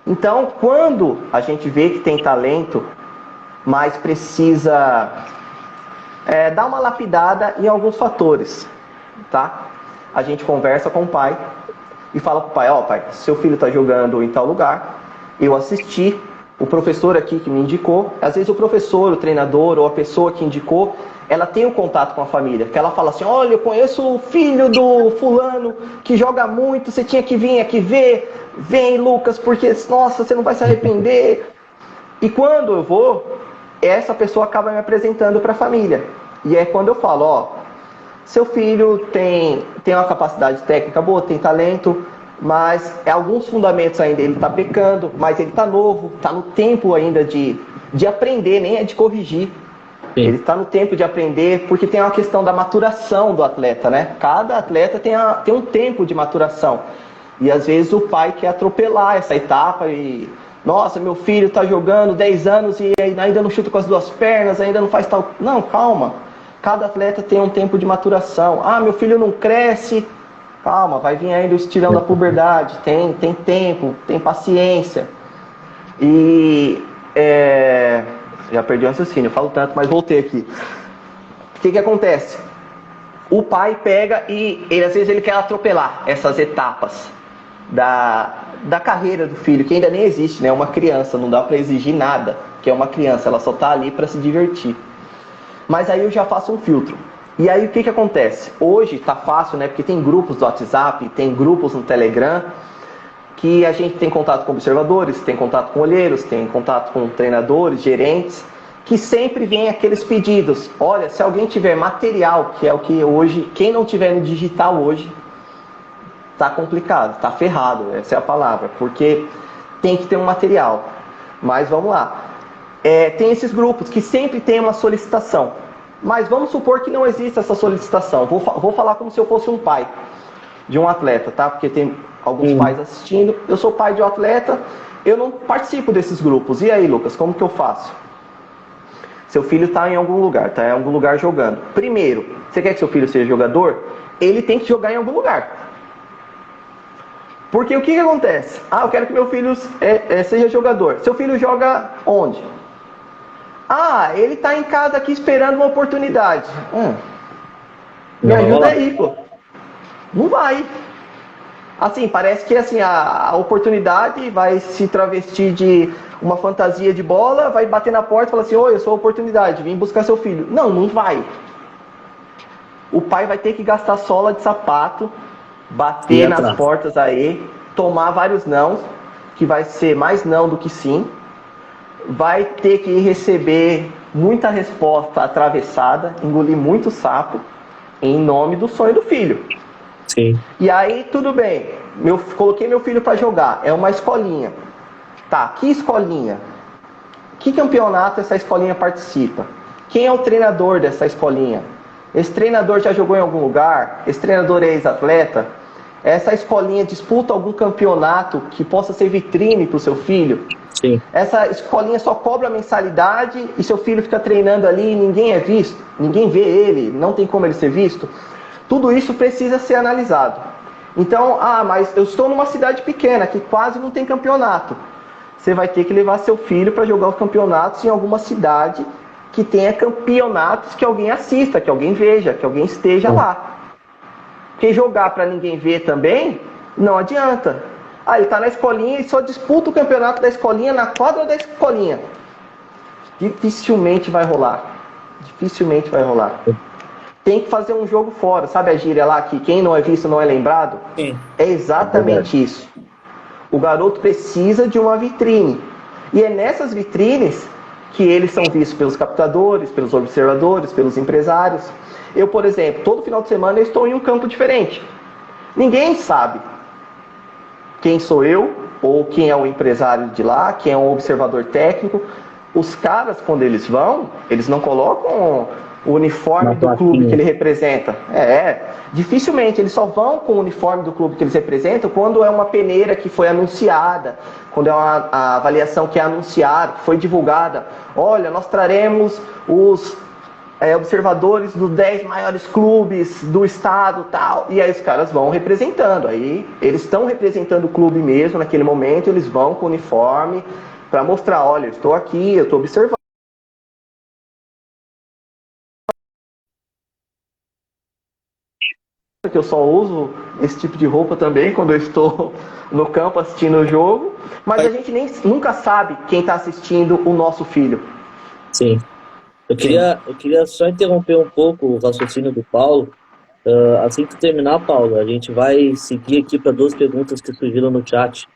Então, quando a gente vê que tem talento, mas precisa dar uma lapidada em alguns fatores, tá? A gente conversa com o pai e fala pro pai, pai, seu filho está jogando em tal lugar, eu assisti, o professor aqui que me indicou, às vezes o professor, o treinador ou a pessoa que indicou, ela tem um contato com a família, que ela fala assim, olha, eu conheço o filho do fulano que joga muito, você tinha que vir aqui ver, vem Lucas, porque, nossa, você não vai se arrepender. E quando eu vou, essa pessoa acaba me apresentando para a família. E é quando eu falo, seu filho tem uma capacidade técnica boa, tem talento, mas alguns fundamentos ainda ele está pecando, mas ele está novo, está no tempo ainda de aprender, nem é de corrigir. Sim. Ele está no tempo de aprender, porque tem uma questão da maturação do atleta, né? Cada atleta tem um tempo de maturação. E às vezes o pai quer atropelar essa etapa e... Nossa, meu filho está jogando 10 anos e ainda não chuta com as duas pernas, ainda não faz tal... Não, calma. Cada atleta tem um tempo de maturação. Meu filho não cresce. Calma, vai vir ainda o estirão da puberdade. Tem tempo, tem paciência. E... Já perdi o raciocínio, eu falo tanto, mas voltei aqui. O que acontece? O pai pega e às vezes ele quer atropelar essas etapas da carreira do filho, que ainda nem existe, né? Uma criança, não dá para exigir nada, que é uma criança, ela só tá ali para se divertir. Mas aí eu já faço um filtro. E aí o que acontece? Hoje tá fácil, né? Porque tem grupos do WhatsApp, tem grupos no Telegram, que a gente tem contato com observadores, tem contato com olheiros, tem contato com treinadores, gerentes, que sempre vem aqueles pedidos. Olha, se alguém tiver material, que é o que hoje, quem não tiver no digital hoje, tá complicado, tá ferrado, essa é a palavra, porque tem que ter um material. Mas vamos lá. Tem esses grupos que sempre tem uma solicitação. Mas vamos supor que não exista essa solicitação. Vou falar como se eu fosse um pai de um atleta, tá? Porque tem alguns pais assistindo. Eu sou pai de um atleta, eu não participo desses grupos. E aí, Lucas, como que eu faço? Seu filho está em algum lugar, tá em algum lugar jogando. Primeiro, você quer que seu filho seja jogador? Ele tem que jogar em algum lugar. Porque o que acontece? Eu quero que meu filho seja jogador. Seu filho joga onde? Ele está em casa aqui esperando uma oportunidade. Me ajuda aí, pô. Não vai. Assim, parece que assim, a oportunidade vai se travestir de uma fantasia de bola, vai bater na porta e falar assim, oi, eu sou a oportunidade, vim buscar seu filho. Não vai. O pai vai ter que gastar sola de sapato, bater nas portas aí, tomar vários não, que vai ser mais não do que sim, vai ter que receber muita resposta atravessada, engolir muito sapo, em nome do sonho do filho. Sim. E aí, tudo bem, coloquei meu filho para jogar, é uma escolinha. Tá, que escolinha? Que campeonato essa escolinha participa? Quem é o treinador dessa escolinha? Esse treinador já jogou em algum lugar? Esse treinador é ex-atleta? Essa escolinha disputa algum campeonato que possa ser vitrine para o seu filho? Sim. Essa escolinha só cobra mensalidade e seu filho fica treinando ali e ninguém é visto, ninguém vê ele, não tem como ele ser visto. Tudo isso precisa ser analisado. Então, mas eu estou numa cidade pequena que quase não tem campeonato. Você vai ter que levar seu filho para jogar os campeonatos em alguma cidade que tenha campeonatos que alguém assista, que alguém veja, que alguém esteja lá. Porque jogar para ninguém ver também, não adianta. Ele está na escolinha e só disputa o campeonato da escolinha na quadra da escolinha. Dificilmente vai rolar. Dificilmente vai rolar. Tem que fazer um jogo fora. Sabe a gíria lá que quem não é visto não é lembrado? Sim. É exatamente isso. O garoto precisa de uma vitrine. E é nessas vitrines que eles são vistos pelos captadores, pelos observadores, pelos empresários. Eu, por exemplo, todo final de semana eu estou em um campo diferente. Ninguém sabe quem sou eu, ou quem é o empresário de lá, quem é o observador técnico. Os caras, quando eles vão, eles não colocam o uniforme do clube que ele representa. Dificilmente, eles só vão com o uniforme do clube que eles representam quando é uma peneira que foi anunciada, quando é a avaliação que é anunciada, que foi divulgada. Olha, nós traremos os observadores dos 10 maiores clubes do estado, tal, e aí os caras vão representando. Aí eles estão representando o clube mesmo naquele momento, eles vão com o uniforme para mostrar, olha, eu estou aqui, eu estou observando. Que eu só uso esse tipo de roupa também quando eu estou no campo assistindo o jogo, mas a gente nunca sabe quem está assistindo o nosso filho. Sim. Eu queria só interromper um pouco o raciocínio do Paulo. Assim que terminar, Paulo, a gente vai seguir aqui para 2 perguntas que surgiram no chat.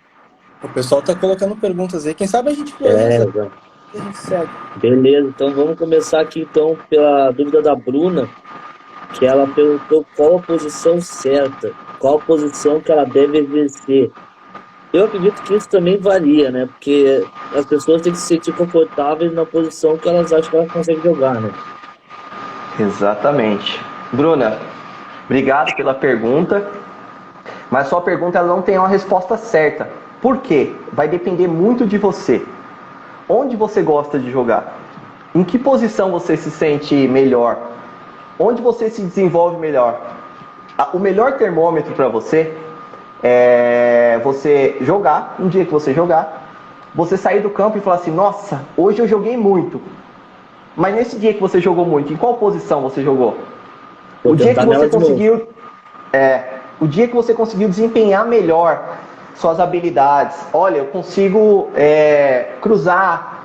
O pessoal tá colocando perguntas aí. Quem sabe a gente prioriza e a gente segue. Beleza, então vamos começar aqui então pela dúvida da Bruna, que ela perguntou qual a posição certa, qual a posição que ela deve exercer. Eu acredito que isso também varia, né? Porque as pessoas têm que se sentir confortáveis na posição que elas acham que elas conseguem jogar, né? Exatamente. Bruna, obrigado pela pergunta, mas sua pergunta ela não tem uma resposta certa. Por quê? Vai depender muito de você. Onde você gosta de jogar? Em que posição você se sente melhor? Onde você se desenvolve melhor? O melhor termômetro para você é você jogar, um dia que você jogar, você sair do campo e falar assim, nossa, hoje eu joguei muito. Mas nesse dia que você jogou muito, em qual posição você jogou? O dia que você conseguiu, o dia que você conseguiu desempenhar melhor suas habilidades. Olha, eu consigo cruzar,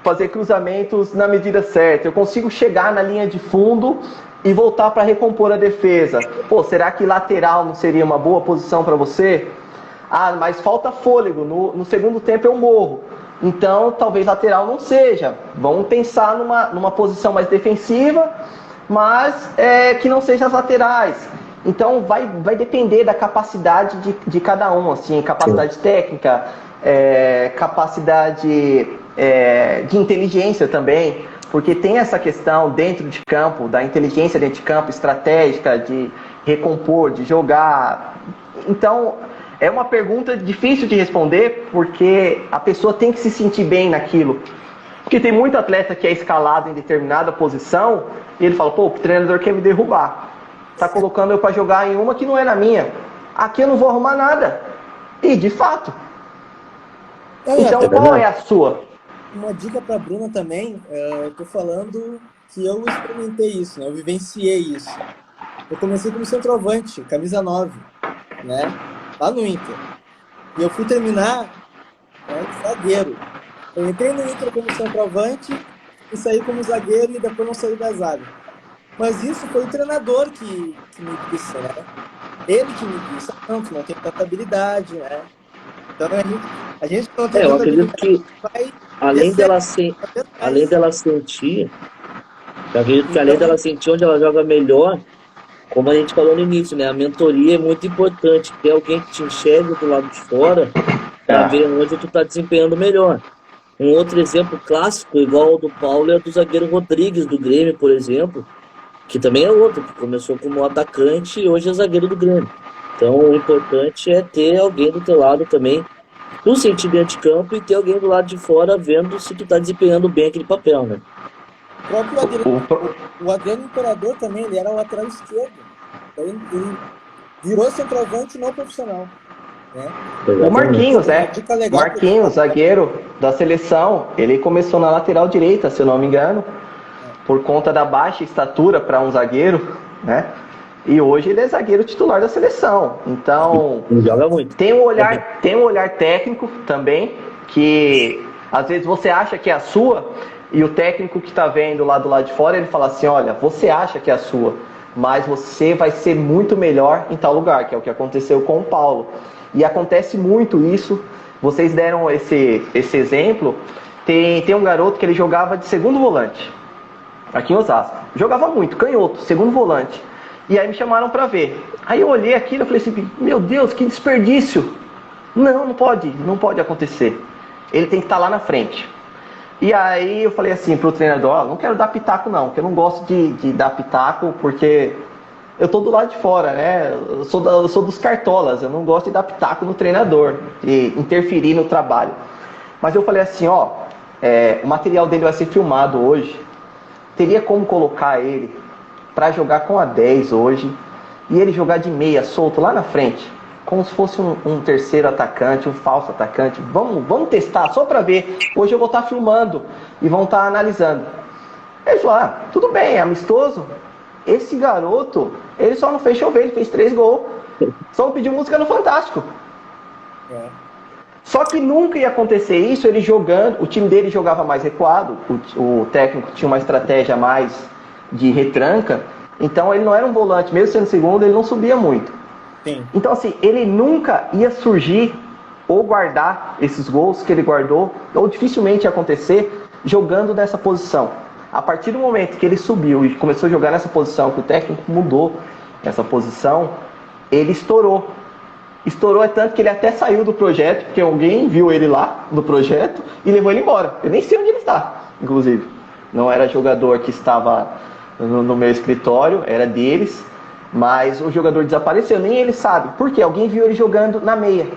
fazer cruzamentos na medida certa. Eu consigo chegar na linha de fundo e voltar para recompor a defesa. Pô, será que lateral não seria uma boa posição para você? Mas falta fôlego. No segundo tempo eu morro. Então, talvez lateral não seja. Vamos pensar numa posição mais defensiva, mas que não seja as laterais. Então, vai depender da capacidade de cada um, assim, capacidade técnica, capacidade de inteligência também, porque tem essa questão dentro de campo, da inteligência dentro de campo, estratégica, de recompor, de jogar. Então, é uma pergunta difícil de responder, porque a pessoa tem que se sentir bem naquilo. Porque tem muito atleta que é escalado em determinada posição, e ele fala, pô, o treinador quer me derrubar. Tá colocando eu para jogar em uma que não é na minha. Aqui eu não vou arrumar nada. E, de fato. Então, qual é a sua? Uma dica para a Bruna também, eu tô falando que eu experimentei isso, né? Eu vivenciei isso. Eu comecei como centroavante, camisa 9, né? Lá no Inter. E eu fui terminar de zagueiro. Eu entrei no Inter como centroavante e saí como zagueiro e depois não saí da zaga. Mas isso foi o treinador que me disse, né? Ele que me disse, não, tu não tem tanta habilidade, né? Então a gente A gente não tem Eu tanta acredito habilidade, que vai além descer dela, se, cada vez além mais. dela sentir, eu acredito que além dela Então, sentir onde ela joga melhor, como a gente falou no início, né? A mentoria é muito importante. Ter alguém que te enxergue do lado de fora para Ah, ver onde tu está desempenhando melhor. Um outro exemplo clássico, igual ao do Paulo, é do zagueiro Rodrigues, do Grêmio, por exemplo, que também é outro, que começou como atacante e hoje é zagueiro do Grêmio. Então, o importante é ter alguém do teu lado também, tu sentir dentro de campo e ter alguém do lado de fora vendo se tu tá desempenhando bem aquele papel, né? o próprio Adriano, o, pro- o Adriano Imperador também, ele era lateral esquerdo. Daí ele virou centroavante não profissional, né? o Exatamente. Marquinhos, Uma é. dica legal para te Marquinhos, passar. zagueiro da seleção, ele começou na lateral direita, se eu não me engano, É. por conta da baixa estatura para um zagueiro, né? E hoje ele é zagueiro titular da seleção. Então, E joga muito. tem um olhar técnico também, que às vezes você acha que é a sua, e o técnico que está vendo lá do lado de fora, ele fala assim, olha, você acha que é a sua, mas você vai ser muito melhor em tal lugar, que é o que aconteceu com o Paulo. E acontece muito isso, vocês deram esse exemplo, tem um garoto que ele jogava de segundo volante, aqui em Osasco. Jogava muito, canhoto, segundo volante. E aí me chamaram para ver. Aí eu olhei aquilo e falei assim, meu Deus, que desperdício. Não pode acontecer. Ele tem que estar lá na frente. E aí eu falei assim pro treinador, não quero dar pitaco não, porque eu não gosto de dar pitaco, porque eu tô do lado de fora, né? Eu sou dos cartolas, eu não gosto de dar pitaco no treinador, de interferir no trabalho. Mas eu falei assim, o material dele vai ser filmado hoje, teria como colocar ele para jogar com a 10 hoje e ele jogar de meia solto lá na frente, como se fosse um terceiro atacante, um falso atacante. Vamos testar só para ver. Hoje eu vou estar filmando e vão estar analisando. Ele falou, tudo bem, é amistoso. Esse garoto, ele só não fez chover, ele fez 3 gols. Só pediu música no Fantástico. É. Só que nunca ia acontecer isso, ele jogando, o time dele jogava mais recuado, o técnico tinha uma estratégia mais de retranca, então ele não era um volante, mesmo sendo segundo, ele não subia muito. Sim. Então assim, ele nunca ia surgir ou guardar esses gols que ele guardou, ou dificilmente ia acontecer jogando nessa posição. A partir do momento que ele subiu e começou a jogar nessa posição, que o técnico mudou essa posição, ele estourou. Estourou é tanto que ele até saiu do projeto, porque alguém viu ele lá no projeto e levou ele embora. Eu nem sei onde ele está, inclusive. Não era jogador que estava no meu escritório, era deles, mas o jogador desapareceu, nem ele sabe. Por quê? Alguém viu ele jogando na meia.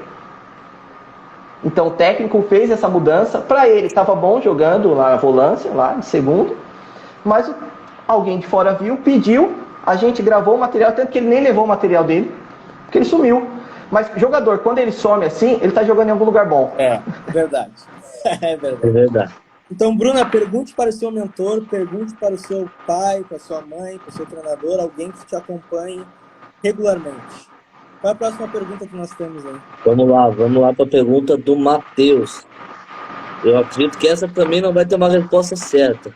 Então o técnico fez essa mudança, para ele estava bom jogando lá na volância, lá de segundo, mas alguém de fora viu, pediu, a gente gravou o material, tanto que ele nem levou o material dele, porque ele sumiu. Mas jogador, quando ele some assim, ele está jogando em algum lugar bom. É verdade. É É verdade. verdade. Então, Bruna, pergunte para o seu mentor, pergunte para o seu pai, para a sua mãe, para o seu treinador, alguém que te acompanhe regularmente. Qual é a próxima pergunta que nós temos aí? Vamos lá para a pergunta do Matheus. Eu acredito que essa também não vai ter uma resposta certa.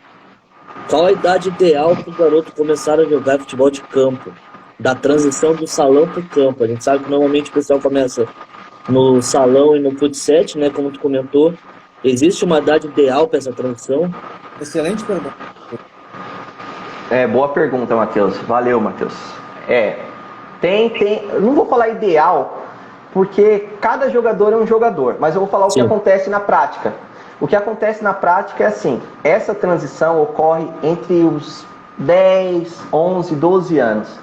Qual a idade ideal para o garoto começar a jogar futebol de campo? Da transição do salão para o campo. A gente sabe que normalmente o pessoal começa no salão e no futsal, né? Como tu comentou. Existe uma idade ideal para essa transição? Excelente pergunta. Boa pergunta, Matheus. Valeu, Matheus. Eu não vou falar ideal, porque cada jogador é um jogador, mas eu vou falar o que Sim. acontece na prática. O que acontece na prática é assim, essa transição ocorre entre os 10, 11, 12 anos.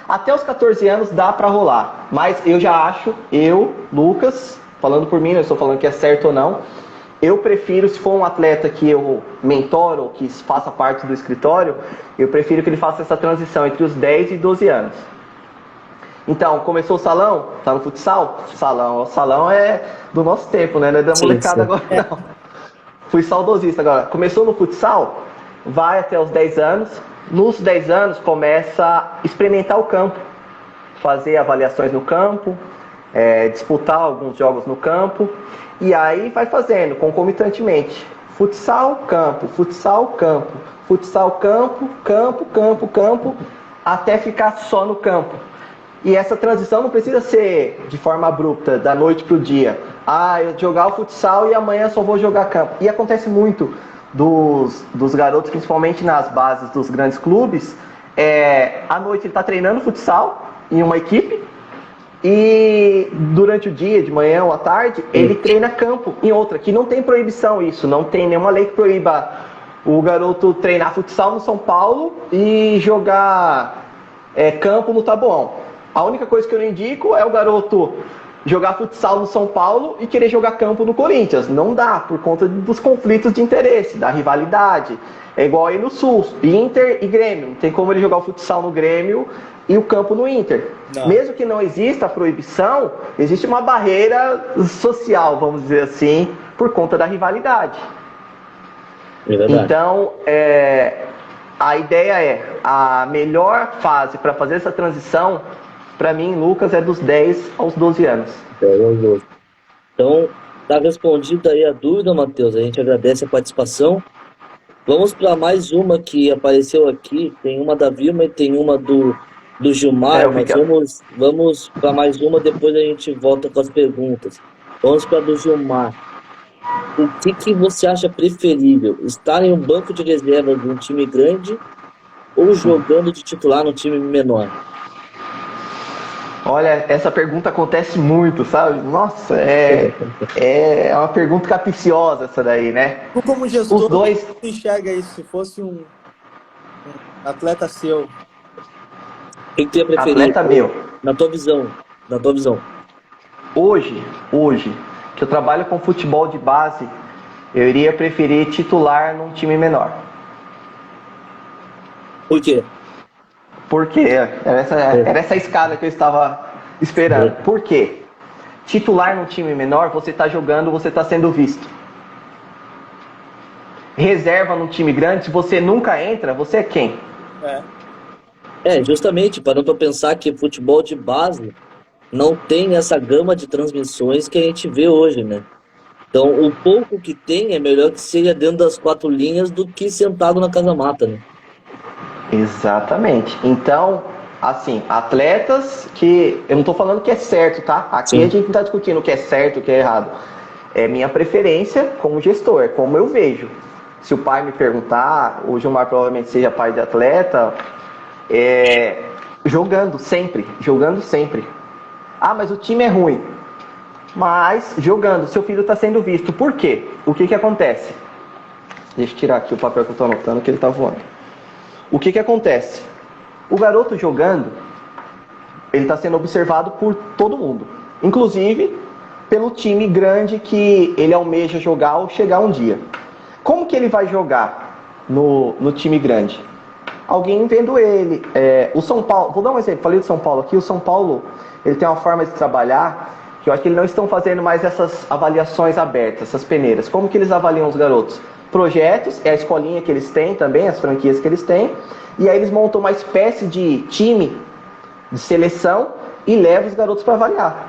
Até os 14 anos dá para rolar, mas eu já acho, Lucas, falando por mim, não estou falando que é certo ou não, eu prefiro, se for um atleta que eu mentoro, que faça parte do escritório, eu prefiro que ele faça essa transição entre os 10 e 12 anos. Então, começou o salão, tá no futsal? Salão é do nosso tempo, né? Não é da molecada agora, não. Fui saudosista agora. Começou no futsal, vai até os 10 anos. Nos 10 anos, começa a experimentar o campo. Fazer avaliações no campo, disputar alguns jogos no campo. E aí vai fazendo, concomitantemente. Futsal, campo, futsal, campo. Futsal, campo, campo, até ficar só no campo. E essa transição não precisa ser de forma abrupta, da noite para o dia. Eu jogar o futsal e amanhã só vou jogar campo. E acontece muito dos garotos, principalmente nas bases dos grandes clubes. À noite ele está treinando futsal em uma equipe e durante o dia, de manhã ou à tarde, ele treina campo em outra, que não tem proibição isso, não tem nenhuma lei que proíba o garoto treinar futsal no São Paulo e jogar campo no Taboão. A única coisa que eu não indico é o garoto jogar futsal no São Paulo e querer jogar campo no Corinthians. Não dá, por conta dos conflitos de interesse, da rivalidade. É igual aí no Sul, Inter e Grêmio. Não tem como ele jogar o futsal no Grêmio e o campo no Inter. Não. Mesmo que não exista a proibição, existe uma barreira social, vamos dizer assim, por conta da rivalidade. É verdade. Então, a ideia a melhor fase para fazer essa transição, para mim, Lucas, é dos 10 aos 12 anos. Então, está respondida aí a dúvida, Matheus. A gente agradece a participação. Vamos para mais uma que apareceu aqui. Tem uma da Vilma e tem uma do Gilmar. Mas vamos para mais uma, depois a gente volta com as perguntas. Vamos para a do Gilmar. O que você acha preferível? Estar em um banco de reserva de um time grande ou jogando de titular num time menor? Olha, essa pergunta acontece muito, sabe? Nossa, é uma pergunta capciosa essa daí, né? Tu, como gestor, como você enxerga isso? Se fosse um atleta seu? O que tu ia preferir? Atleta meu. Na tua visão. Hoje, que eu trabalho com futebol de base, eu iria preferir titular num time menor. Por quê? Porque era essa escada que eu estava esperando. Por quê? Titular num time menor, você está jogando, você está sendo visto. Reserva num time grande, se você nunca entra, você é quem? Justamente, parando para pensar que futebol de base não tem essa gama de transmissões que a gente vê hoje, né? Então, o pouco que tem é melhor que seja dentro das 4 linhas do que sentado na casa-mata, né? Exatamente. Então, assim, atletas que... Eu não estou falando que é certo, tá? Aqui Sim. A gente não está discutindo o que é certo, o que é errado. É minha preferência como gestor, é como eu vejo. Se o pai me perguntar, o Gilmar provavelmente seja pai de atleta, jogando sempre. Mas o time é ruim. Mas jogando, seu filho está sendo visto. Por quê? O que acontece? Deixa eu tirar aqui o papel que eu estou anotando, que ele está voando. O que acontece? O garoto jogando, ele está sendo observado por todo mundo. Inclusive, pelo time grande que ele almeja jogar ou chegar um dia. Como que ele vai jogar no time grande? Alguém vendo ele. O São Paulo, vou dar um exemplo, falei do São Paulo aqui. O São Paulo, ele tem uma forma de trabalhar que eu acho que eles não estão fazendo mais essas avaliações abertas, essas peneiras. Como que eles avaliam os garotos? Projetos, é a escolinha que eles têm também, as franquias que eles têm, e aí eles montam uma espécie de time de seleção e levam os garotos para avaliar.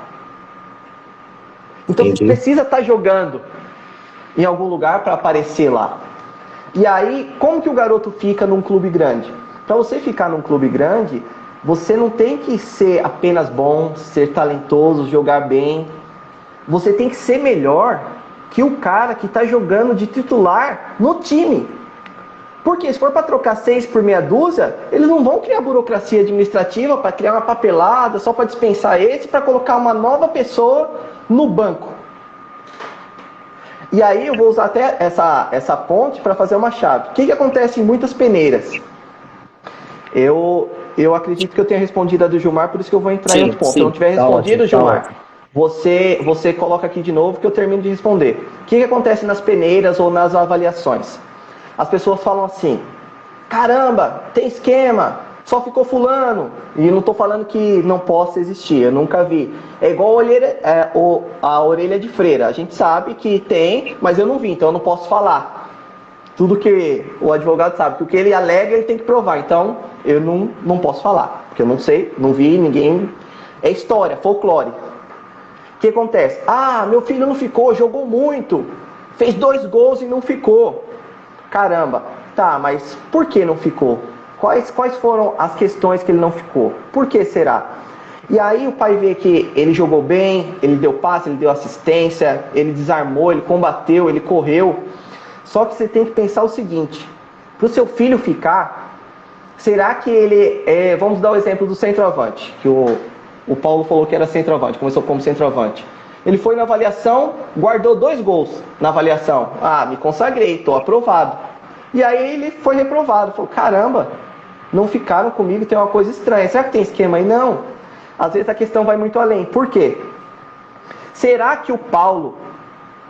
Então você precisa estar jogando em algum lugar para aparecer lá. E aí, como que o garoto fica num clube grande? Para você ficar num clube grande, você não tem que ser apenas bom, ser talentoso, jogar bem. Você tem que ser melhor que o cara que está jogando de titular no time. Porque se for para trocar 6 por meia dúzia, eles não vão criar burocracia administrativa para criar uma papelada só para dispensar esse, para colocar uma nova pessoa no banco. E aí eu vou usar até essa ponte para fazer uma chave. O que acontece em muitas peneiras? Eu acredito que eu tenha respondido a do Gilmar, por isso que eu vou entrar em outro ponto. Se eu não tiver respondido, Gilmar, você coloca aqui de novo que eu termino de responder. O que acontece nas peneiras ou nas avaliações? As pessoas falam assim: caramba, tem esquema, só ficou fulano. E não estou falando que não possa existir, eu nunca vi. É igual a orelha de freira. A gente sabe que tem, mas eu não vi, então eu não posso falar. Tudo que o advogado sabe, que o que ele alega, ele tem que provar. Então, eu não posso falar, porque eu não sei, não vi, ninguém... É história, folclore. O que acontece? Meu filho não ficou, jogou muito, fez 2 gols e não ficou. Caramba, tá, mas por que não ficou? Quais foram as questões que ele não ficou? Por que será? E aí o pai vê que ele jogou bem, ele deu passe, ele deu assistência, ele desarmou, ele combateu, ele correu. Só que você tem que pensar o seguinte, para o seu filho ficar, será que ele... vamos dar o exemplo do centroavante, que o Paulo falou que era centroavante, começou como centroavante. Ele foi na avaliação, guardou 2 gols na avaliação. Ah, me consagrei, estou aprovado. E aí ele foi reprovado. Falou, caramba, não ficaram comigo, tem uma coisa estranha. Será que tem esquema aí? Não. Às vezes a questão vai muito além. Por quê? Será que o Paulo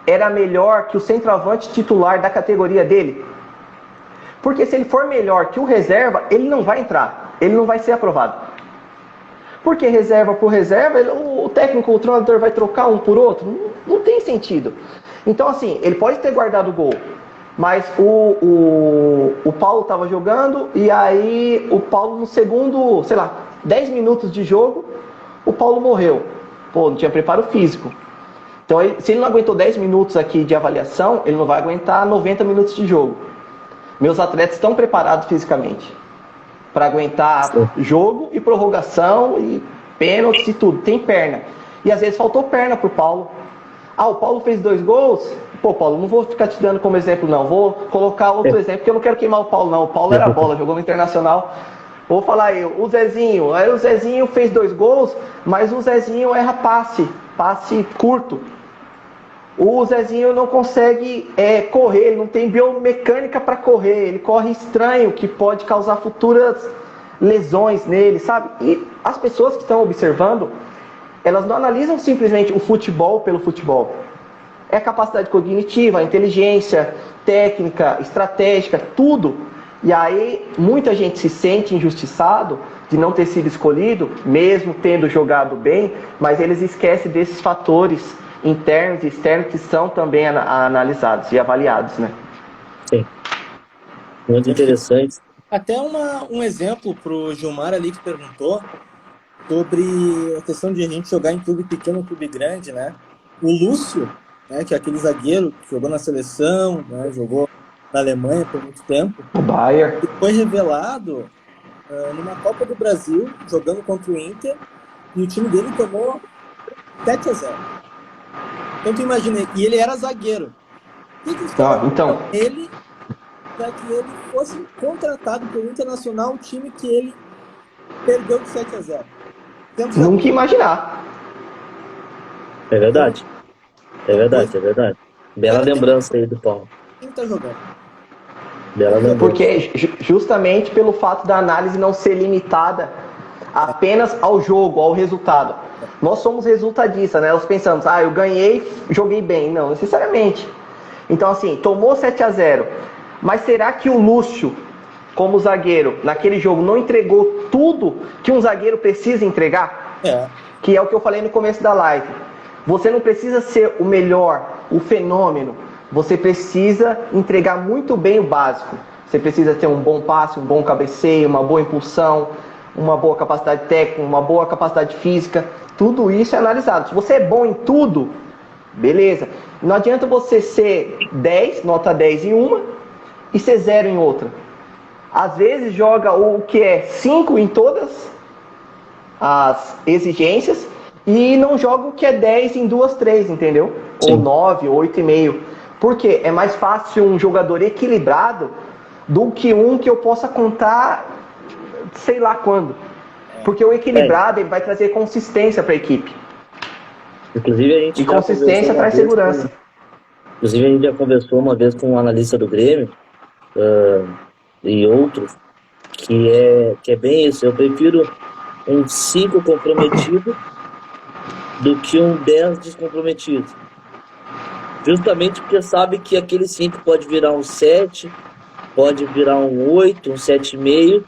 era melhor que o centroavante titular da categoria dele? Porque se ele for melhor que o reserva, ele não vai entrar. Ele não vai ser aprovado. Porque reserva por reserva, o técnico, o treinador vai trocar um por outro? Não tem sentido. Então, assim, ele pode ter guardado o gol, mas o Paulo estava jogando e aí o Paulo no segundo, 10 minutos de jogo, o Paulo morreu. Pô, não tinha preparo físico. Então, se ele não aguentou 10 minutos aqui de avaliação, ele não vai aguentar 90 minutos de jogo. Meus atletas estão preparados fisicamente para aguentar jogo e prorrogação e pênaltis e tudo. Tem perna. E às vezes faltou perna pro Paulo. Ah, o Paulo fez 2 gols? Pô, Paulo, não vou ficar te dando como exemplo, não. Vou colocar outro exemplo, porque eu não quero queimar o Paulo, não. O Paulo era bola, jogou no Internacional. Vou falar eu, o Zezinho. Aí o Zezinho fez 2 gols, mas o Zezinho erra passe curto. O Zezinho não consegue correr, ele não tem biomecânica para correr, ele corre estranho, que pode causar futuras lesões nele, sabe? E as pessoas que estão observando, elas não analisam simplesmente o futebol pelo futebol. É a capacidade cognitiva, a inteligência, técnica, estratégica, tudo. E aí muita gente se sente injustiçado de não ter sido escolhido, mesmo tendo jogado bem, mas eles esquecem desses fatores internos e externos que são também analisados e avaliados, né? Sim. Muito interessante. Até um exemplo para o Gilmar ali que perguntou sobre a questão de a gente jogar em clube pequeno ou clube grande, né? O Lúcio, né, que é aquele zagueiro que jogou na seleção, né, jogou na Alemanha por muito tempo, O Bayern. ele foi revelado numa Copa do Brasil, jogando contra o Inter, e o time dele tomou 7-0. Então tu imagina, e ele era zagueiro. O que eles Então, ele, para que ele fosse contratado pelo Internacional, o time que ele perdeu de 7-0. Nunca imaginar. É verdade. É verdade. Bela lembrança aí do Paulo. Quem tá jogando? Bela lembrança. Porque justamente pelo fato da análise não ser limitada apenas ao jogo, ao resultado. Nós somos resultadistas, né? Nós pensamos, eu ganhei, joguei bem. Não, necessariamente. Então, assim, tomou 7-0. Mas será que o Lúcio, como zagueiro, naquele jogo, não entregou tudo que um zagueiro precisa entregar? Que é o que eu falei no começo da live. Você não precisa ser o melhor, o fenômeno. Você precisa entregar muito bem o básico. Você precisa ter um bom passe, um bom cabeceio, uma boa impulsão, uma boa capacidade técnica, uma boa capacidade física. Tudo isso é analisado. Se você é bom em tudo, beleza. Não adianta você ser 10, nota 10 em uma, e ser 0 em outra. Às vezes joga o que é 5 em todas as exigências e não joga o que é 10 em 2, 3, entendeu? Sim. Ou 9, 8,5. Por quê? É mais fácil um jogador equilibrado do que um que eu possa contar sei lá quando. Porque o equilibrado ele vai trazer consistência para a equipe. Inclusive, a gente e consistência traz segurança. Inclusive, a gente já conversou uma vez com um analista do Grêmio e outros, que é bem isso. Eu prefiro um 5 comprometido do que um 10 descomprometido. Justamente porque sabe que aquele 5 pode virar um 7, pode virar um 8, um 7,5,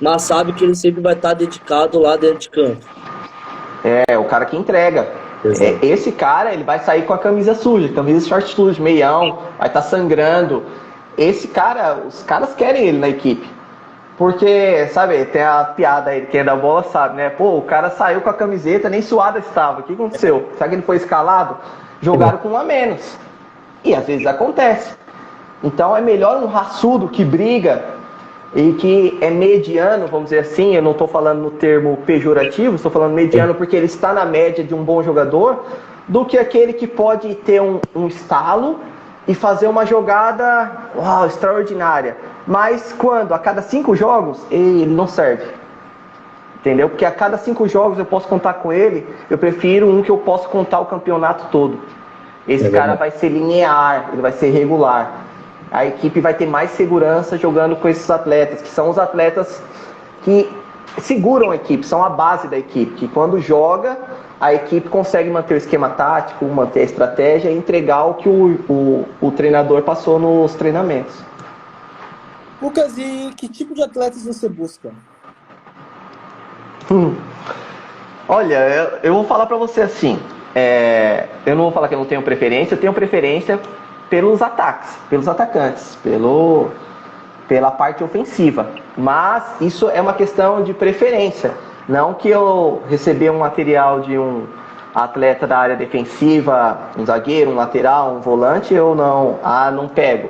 mas sabe que ele sempre vai estar dedicado lá dentro de campo. É, o cara que entrega. Esse cara, ele vai sair com a camisa suja, camisa short suja, meião, vai estar sangrando. Esse cara, os caras querem ele na equipe. Porque, sabe, tem a piada aí, quem é da bola sabe, né? Pô, o cara saiu com a camiseta, nem suada estava. O que aconteceu? Será que ele foi escalado? Jogaram com um a menos. E às vezes acontece. Então é melhor um raçudo que briga, e que é mediano, vamos dizer assim, eu não estou falando no termo pejorativo, estou falando mediano porque ele está na média de um bom jogador, do que aquele que pode ter um estalo e fazer uma jogada extraordinária. Mas quando? A cada 5 jogos, ele não serve. Entendeu? Porque a cada 5 jogos eu posso contar com ele, eu prefiro um que eu posso contar o campeonato todo. Esse cara vai ser linear, ele vai ser regular. A equipe vai ter mais segurança jogando com esses atletas, que são os atletas que seguram a equipe, são a base da equipe, que quando joga, a equipe consegue manter o esquema tático, manter a estratégia e entregar o que o treinador passou nos treinamentos. Lucas, e que tipo de atletas você busca? Olha, eu vou falar pra você assim, eu não vou falar que eu não tenho preferência, eu tenho preferência pelos ataques, pelos atacantes, pela parte ofensiva. Mas isso é uma questão de preferência. Não que eu receber um material de um atleta da área defensiva, um zagueiro, um lateral, um volante, eu não pego.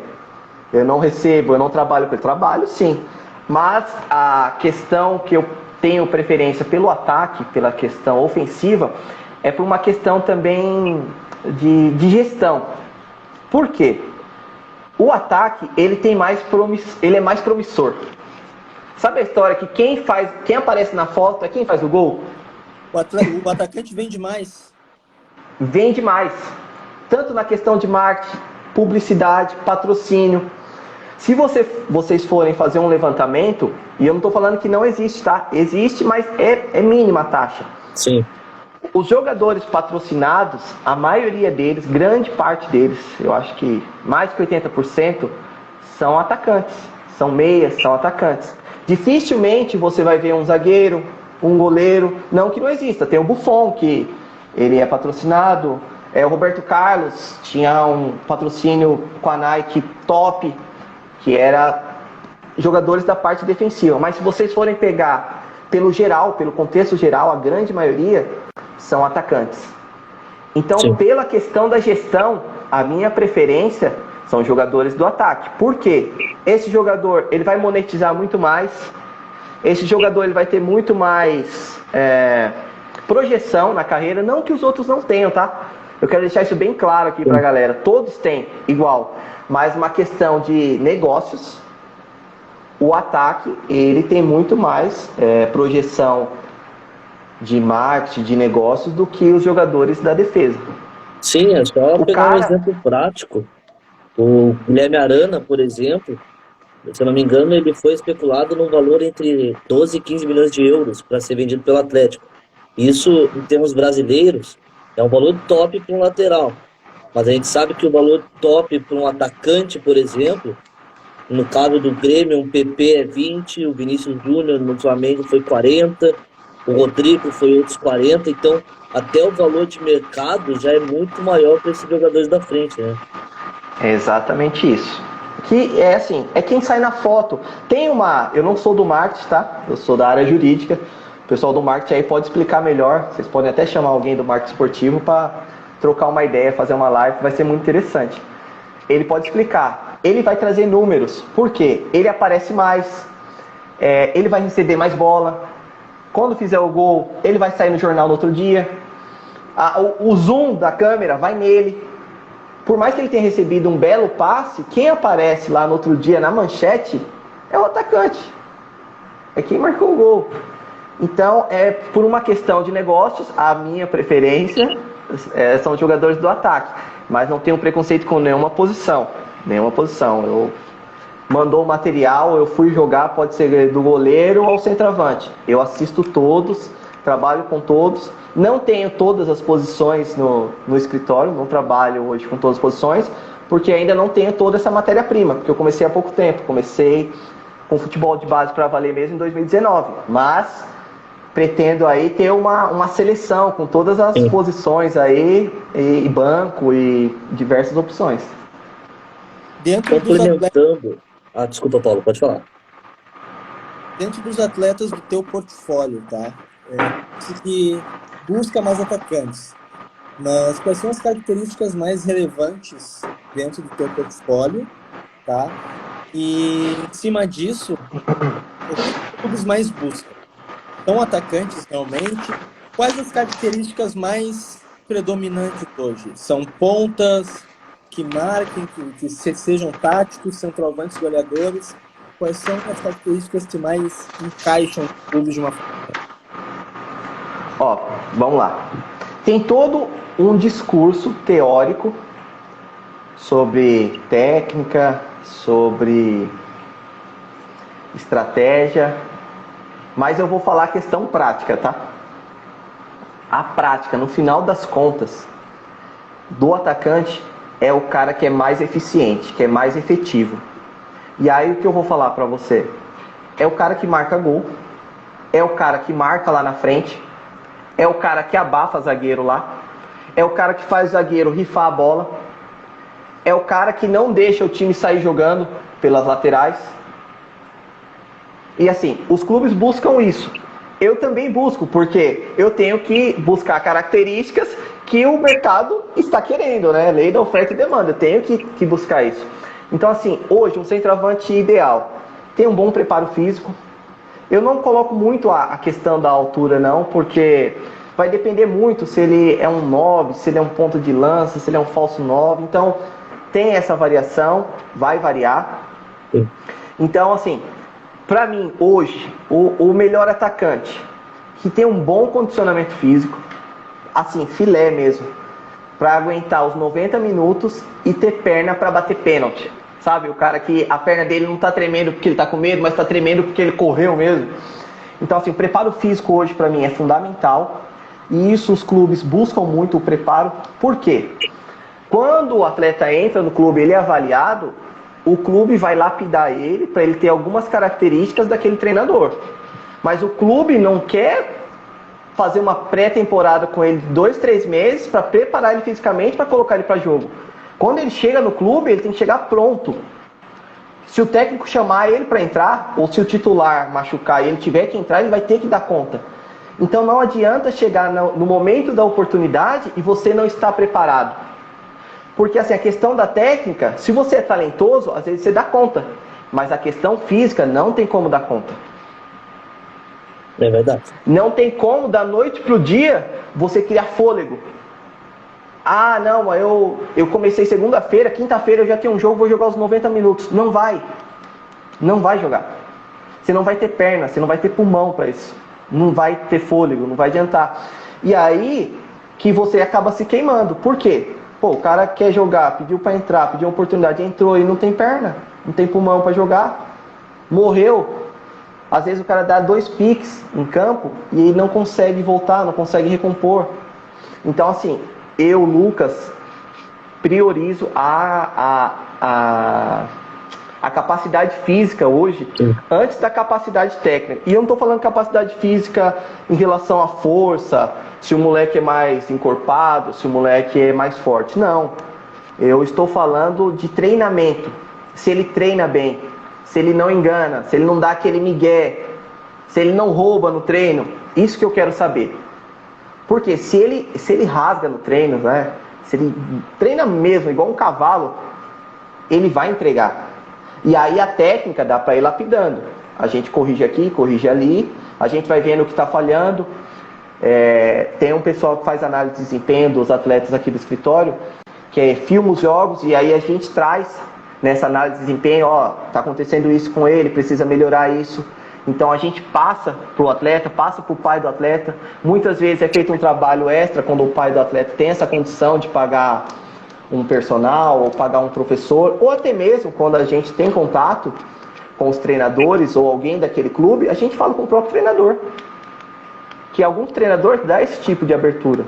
Eu não recebo, eu não trabalho com ele. Trabalho sim. Mas a questão que eu tenho preferência pelo ataque, pela questão ofensiva, é por uma questão também de gestão. Por quê? O ataque, ele é mais promissor. Sabe a história que quem aparece na foto é quem faz o gol? O atacante vende mais. Vende mais. Tanto na questão de marketing, publicidade, patrocínio. Se vocês forem fazer um levantamento, e eu não estou falando que não existe, tá? Existe, mas é mínima a taxa. Sim. Os jogadores patrocinados, a maioria deles, grande parte deles, eu acho que mais que 80%, são atacantes. São meias, são atacantes. Dificilmente você vai ver um zagueiro, um goleiro, não que não exista. Tem o Buffon, que ele é patrocinado. O Roberto Carlos tinha um patrocínio com a Nike top, que era jogadores da parte defensiva. Mas se vocês forem pegar pelo geral, pelo contexto geral, a grande maioria são atacantes. Então, sim, pela questão da gestão, a minha preferência são jogadores do ataque. Por quê? Esse jogador, ele vai monetizar muito mais. Esse jogador, ele vai ter muito mais projeção na carreira. Não que os outros não tenham, tá? Eu quero deixar isso bem claro aqui pra galera. Todos têm igual. Mas uma questão de negócios, o ataque, ele tem muito mais projeção de marketing, de negócios, do que os jogadores da defesa. Sim, é só pegar um exemplo prático. O Guilherme Arana, por exemplo, se eu não me engano, ele foi especulado no valor entre 12 e 15 milhões de euros para ser vendido pelo Atlético. Isso, em termos brasileiros, é um valor top para um lateral. Mas a gente sabe que o valor top para um atacante, por exemplo, no caso do Grêmio, um PP é 20, o Vinícius Júnior no Flamengo foi 40, o Rodrigo foi outros 40, então até o valor de mercado já é muito maior para esses jogadores da frente, né? É exatamente isso. Que é assim, é quem sai na foto. Eu não sou do marketing, tá? Eu sou da área jurídica. O pessoal do marketing aí pode explicar melhor. Vocês podem até chamar alguém do marketing esportivo para trocar uma ideia, fazer uma live, vai ser muito interessante. Ele pode explicar. Ele vai trazer números. Por quê? Ele aparece mais. Ele vai receber mais bola. Quando fizer o gol, ele vai sair no jornal no outro dia. O zoom da câmera vai nele. Por mais que ele tenha recebido um belo passe, quem aparece lá no outro dia na manchete é o atacante. É quem marcou o gol. Então, por uma questão de negócios, a minha preferência são os jogadores do ataque. Mas não tenho preconceito com nenhuma posição. Nenhuma posição. Mandou o material, eu fui jogar, pode ser do goleiro ao centroavante. Eu assisto todos, trabalho com todos. Não tenho todas as posições no escritório, não trabalho hoje com todas as posições, porque ainda não tenho toda essa matéria-prima, porque eu comecei há pouco tempo. Comecei com futebol de base para valer mesmo em 2019. Mas pretendo aí ter uma seleção com todas as posições aí, e banco e diversas opções. Complementando. Desculpa, Paulo, pode falar. Dentro dos atletas do teu portfólio, tá? Que busca mais atacantes. Mas quais são as características mais relevantes dentro do teu portfólio, tá? E em cima disso, o que os clubes mais buscam? São atacantes realmente? Quais as características mais predominantes hoje? São pontas que marquem, que sejam táticos, centroavantes goleadores? Quais são as características que mais encaixam os clubes de uma forma? Ó, vamos lá. Tem todo um discurso teórico sobre técnica, sobre estratégia, mas eu vou falar a questão prática, tá? A prática, no final das contas, do atacante é o cara que é mais eficiente, que é mais efetivo. E aí o que eu vou falar pra você? É o cara que marca gol, é o cara que marca lá na frente, é o cara que abafa zagueiro lá, é o cara que faz o zagueiro rifar a bola, é o cara que não deixa o time sair jogando pelas laterais. E assim, os clubes buscam isso. Eu também busco, porque eu tenho que buscar características que o mercado está querendo, né? Lei da oferta e demanda, eu tenho que buscar isso. Então assim, hoje um centroavante ideal tem um bom preparo físico. Eu não coloco muito a questão da altura não, porque vai depender muito se ele é um 9, se ele é um ponta de lança, se ele é um falso 9. Então tem essa variação, vai variar. Sim. Então assim, para mim hoje, o melhor atacante que tem um bom condicionamento físico, assim, filé mesmo, para aguentar os 90 minutos e ter perna para bater pênalti. Sabe, o cara que a perna dele não tá tremendo porque ele tá com medo, mas tá tremendo porque ele correu mesmo. Então assim, o preparo físico hoje para mim é fundamental. E isso os clubes buscam muito o preparo. Por quê? Quando o atleta entra no clube, ele é avaliado, o clube vai lapidar ele para ele ter algumas características daquele treinador. Mas o clube não quer fazer uma pré-temporada com ele de 2, 3 meses para preparar ele fisicamente para colocar ele para jogo. Quando ele chega no clube, ele tem que chegar pronto. Se o técnico chamar ele para entrar, ou se o titular machucar e ele tiver que entrar, ele vai ter que dar conta. Então não adianta chegar no momento da oportunidade e você não estar preparado. Porque assim, a questão da técnica, se você é talentoso, às vezes você dá conta. Mas a questão física não tem como dar conta. É verdade. Não tem como, da noite pro dia, você criar fôlego. Ah, não, eu comecei segunda-feira, quinta-feira eu já tenho um jogo, vou jogar os 90 minutos. Não vai. Não vai jogar. Você não vai ter perna, você não vai ter pulmão para isso. Não vai ter fôlego, não vai adiantar. E aí que você acaba se queimando. Por quê? Pô, o cara quer jogar, pediu para entrar, pediu uma oportunidade, entrou e não tem perna, não tem pulmão para jogar. Morreu. Às vezes o cara dá 2 piques em campo e ele não consegue voltar, não consegue recompor. Então assim, eu, Lucas, priorizo a capacidade física hoje, antes da capacidade técnica. E eu não estou falando capacidade física em relação à força, se o moleque é mais encorpado, se o moleque é mais forte. Não. Eu estou falando de treinamento. Se ele treina bem, se ele não engana, se ele não dá aquele migué, se ele não rouba no treino. Isso que eu quero saber. Porque se ele rasga no treino, né? Se ele treina mesmo, igual um cavalo, ele vai entregar. E aí a técnica dá para ir lapidando. A gente corrige aqui, corrige ali, a gente vai vendo o que está falhando. Tem um pessoal que faz análise de desempenho dos atletas aqui do escritório, que filma os jogos e aí a gente traz nessa análise de desempenho, ó, tá acontecendo isso com ele, precisa melhorar isso. Então a gente passa para o atleta, passa para o pai do atleta. Muitas vezes é feito um trabalho extra quando o pai do atleta tem essa condição de pagar um personal ou pagar um professor, ou até mesmo quando a gente tem contato com os treinadores ou alguém daquele clube, a gente fala com o próprio treinador. Que alguns treinadores dão esse tipo de abertura.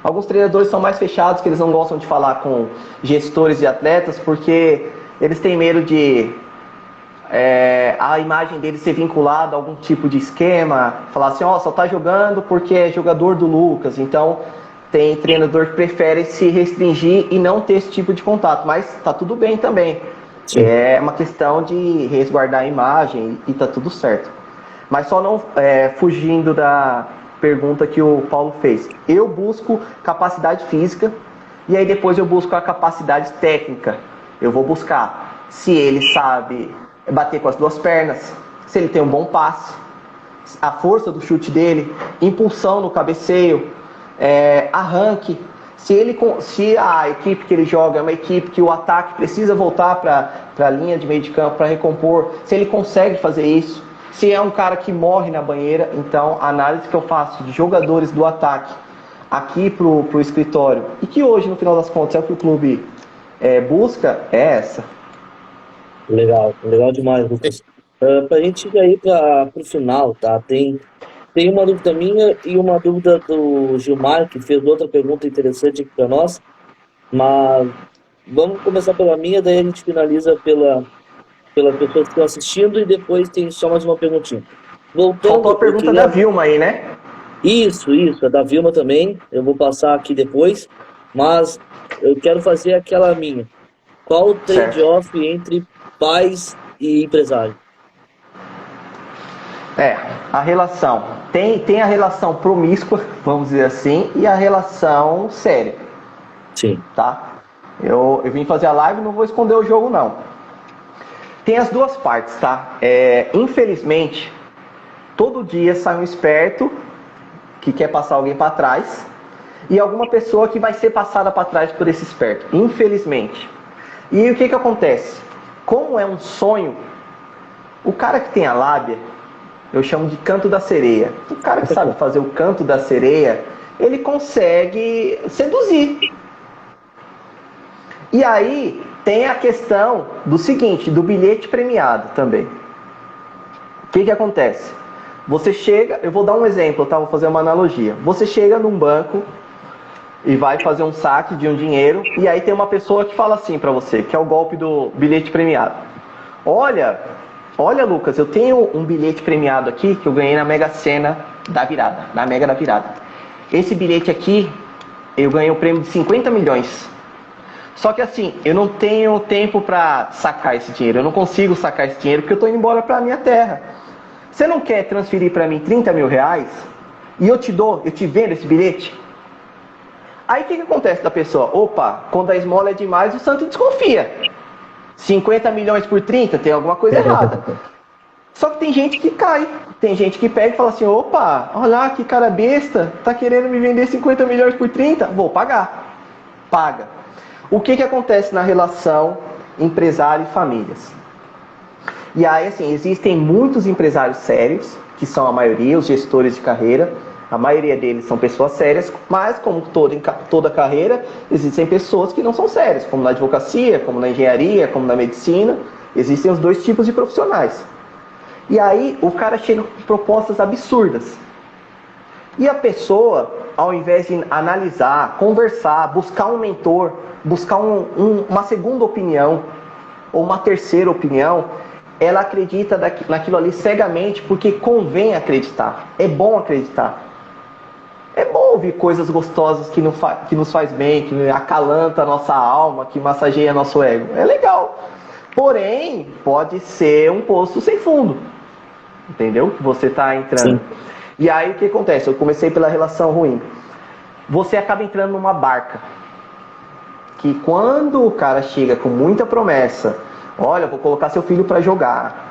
Alguns treinadores são mais fechados, que eles não gostam de falar com gestores de atletas, porque eles têm medo de a imagem dele ser vinculada a algum tipo de esquema, falar assim, ó, só tá jogando porque é jogador do Lucas. Então tem treinador que prefere se restringir e não ter esse tipo de contato, mas tá tudo bem também. Sim. É uma questão de resguardar a imagem e tá tudo certo. Mas só não fugindo da pergunta que o Paulo fez. Eu busco capacidade física e aí depois eu busco a capacidade técnica. Eu vou buscar se ele sabe bater com as duas pernas, se ele tem um bom passe, a força do chute dele, impulsão no cabeceio, arranque, se a equipe que ele joga é uma equipe que o ataque precisa voltar para a linha de meio de campo para recompor, se ele consegue fazer isso, se é um cara que morre na banheira. Então a análise que eu faço de jogadores do ataque aqui pro escritório, e que hoje no final das contas é o que o clube busca, é essa. Legal demais, Lucas. Pra gente ir aí pro final, tá? Tem uma dúvida minha e uma dúvida do Gilmar, que fez outra pergunta interessante aqui para nós, mas vamos começar pela minha, daí a gente finaliza pelas pessoas que estão assistindo e depois tem só mais uma perguntinha. Faltou a pergunta da Vilma aí, né? Isso, a da Vilma também, eu vou passar aqui depois, mas eu quero fazer aquela minha. Qual o trade-off entre pais e empresário? A relação. Tem a relação promíscua, vamos dizer assim, e a relação séria. Sim. Tá? Eu vim fazer a live e não vou esconder o jogo, não. Tem as duas partes, tá? Infelizmente, todo dia sai um esperto que quer passar alguém para trás e alguma pessoa que vai ser passada para trás por esse esperto. Infelizmente. E o que acontece? Como é um sonho, o cara que tem a lábia, eu chamo de canto da sereia. O cara que sabe fazer o canto da sereia, ele consegue seduzir. E aí tem a questão do seguinte, do bilhete premiado também. O que acontece? Você chega, eu vou dar um exemplo, tá? Vou fazer uma analogia. Você chega num banco e vai fazer um saque de um dinheiro, e aí tem uma pessoa que fala assim pra você, que é o golpe do bilhete premiado. Olha, Lucas, eu tenho um bilhete premiado aqui que eu ganhei na Mega Sena da virada, na Mega da Virada. Esse bilhete aqui, eu ganhei um prêmio de 50 milhões. Só que assim, eu não tenho tempo para sacar esse dinheiro, eu não consigo sacar esse dinheiro porque eu estou indo embora para a minha terra. Você não quer transferir para mim 30 mil reais e eu te vendo esse bilhete? Aí o que acontece da pessoa? Opa, quando a esmola é demais, o santo desconfia. 50 milhões por 30, tem alguma coisa errada. Só que tem gente que cai. Tem gente que pega e fala assim, opa, olha lá que cara besta, tá querendo me vender 50 milhões por 30? Vou pagar. Paga. O que acontece na relação empresário e famílias? E aí, assim, existem muitos empresários sérios, que são a maioria, os gestores de carreira. A maioria deles são pessoas sérias, mas como toda carreira, existem pessoas que não são sérias, como na advocacia, como na engenharia, como na medicina. Existem os dois tipos de profissionais. E aí o cara chega com propostas absurdas. E a pessoa, ao invés de analisar, conversar, buscar um mentor, buscar uma segunda opinião, ou uma terceira opinião, ela acredita naquilo ali cegamente, porque convém acreditar. É bom acreditar. É bom ouvir coisas gostosas que nos faz bem, que acalanta a nossa alma, que massageia nosso ego. É legal. Porém, pode ser um poço sem fundo. Entendeu? Você está entrando. Sim. E aí o que acontece? Eu comecei pela relação ruim. Você acaba entrando numa barca. Que quando o cara chega com muita promessa, olha, vou colocar seu filho para jogar.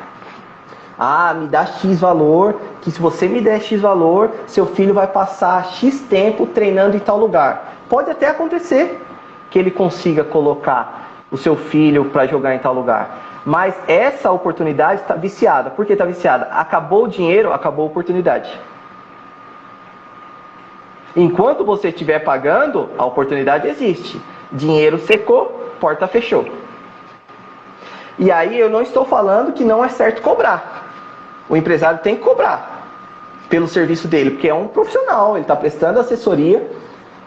Ah, me dá X valor, que se você me der X valor, seu filho vai passar X tempo treinando em tal lugar. Pode até acontecer que ele consiga colocar o seu filho para jogar em tal lugar. Mas essa oportunidade está viciada. Por que está viciada? Acabou o dinheiro, acabou a oportunidade. Enquanto você estiver pagando, a oportunidade existe. Dinheiro secou, porta fechou. E aí eu não estou falando que não é certo cobrar. O empresário tem que cobrar pelo serviço dele, porque é um profissional, ele está prestando assessoria,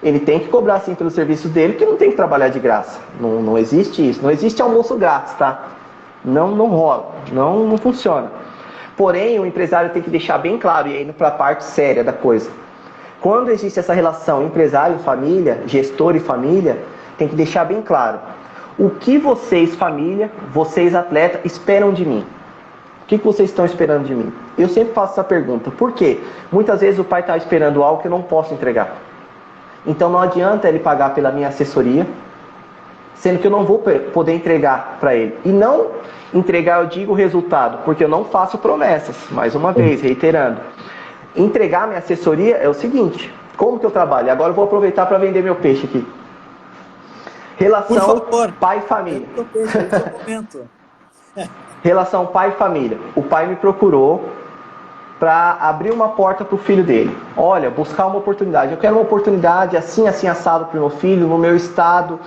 ele tem que cobrar sim pelo serviço dele, porque não tem que trabalhar de graça. Não existe isso, não existe almoço grátis, tá? Não rola, não funciona. Porém, o empresário tem que deixar bem claro, e aí indo para a parte séria da coisa. Quando existe essa relação empresário-família, gestor e família, tem que deixar bem claro. O que vocês, família, vocês, atleta, esperam de mim? O que vocês estão esperando de mim? Eu sempre faço essa pergunta. Por quê? Muitas vezes o pai está esperando algo que eu não posso entregar. Então não adianta ele pagar pela minha assessoria, sendo que eu não vou poder entregar para ele. E não entregar, eu digo, o resultado, porque eu não faço promessas, mais uma vez, reiterando. Entregar minha assessoria é o seguinte, como que eu trabalho? Agora eu vou aproveitar para vender meu peixe aqui. Relação pai e família. Relação pai e família. O pai me procurou para abrir uma porta para o filho dele. Olha, buscar uma oportunidade. Eu quero uma oportunidade assim, assim, assado para o meu filho, no meu estado,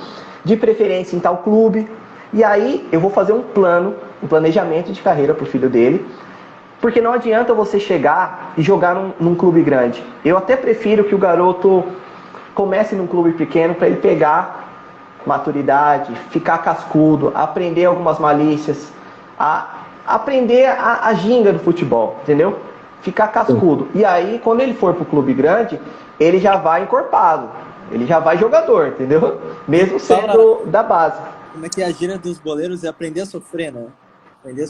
de preferência em tal clube. E aí eu vou fazer um plano, um planejamento de carreira para o filho dele. Porque não adianta você chegar e jogar num clube grande. Eu até prefiro que o garoto comece num clube pequeno para ele pegar maturidade, ficar cascudo, aprender algumas malícias, aprender a ginga do futebol, entendeu? Ficar cascudo. E aí, quando ele for pro clube grande, ele já vai encorpado, ele já vai jogador, entendeu? Mesmo sendo da base. Como é que é a gíria dos boleiros? É aprender a sofrer, né?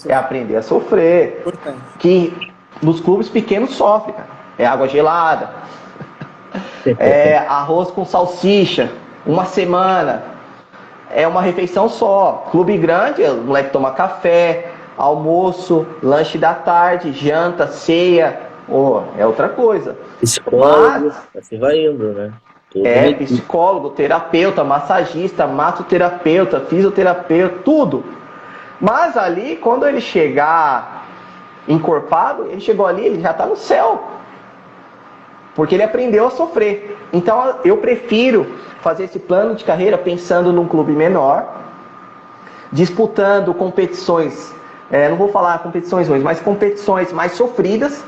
É aprender a sofrer. Importante. Que nos clubes pequenos sofre, cara. É água gelada, é arroz com salsicha, uma semana. É uma refeição só. Clube grande, o moleque toma café, almoço, lanche da tarde, janta, ceia. É outra coisa. Psicólogo, assim vai indo, né? Psicólogo, terapeuta, massagista, massoterapeuta, fisioterapeuta, tudo. Mas ali, quando ele chegar encorpado, ele chegou ali, ele já está no céu. Porque ele aprendeu a sofrer. Então eu prefiro fazer esse plano de carreira pensando num clube menor, disputando competições, não vou falar competições ruins, mas competições mais sofridas,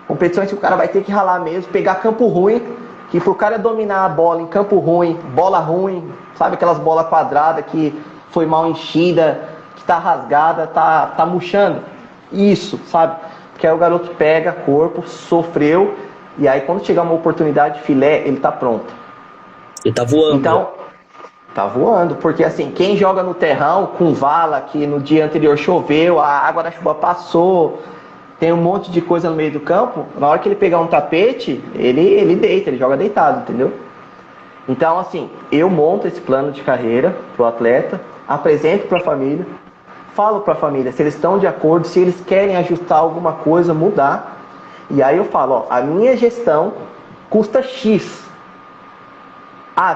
competições que o cara vai ter que ralar mesmo, pegar campo ruim, que pro cara dominar a bola em campo ruim, bola ruim, sabe aquelas bolas quadradas que foi mal enchida, que tá rasgada, tá murchando, isso, sabe? Porque aí o garoto pega corpo, sofreu, e aí quando chegar uma oportunidade filé, ele tá pronto. Ele tá voando. Então, tá voando, porque assim, quem joga no terrão com vala, que no dia anterior choveu, a água da chuva passou, tem um monte de coisa no meio do campo, na hora que ele pegar um tapete, ele deita, ele joga deitado, entendeu? Então, assim, eu monto esse plano de carreira pro atleta, apresento pra família, falo pra família se eles estão de acordo, se eles querem ajustar alguma coisa, mudar, e aí eu falo, a minha gestão custa X.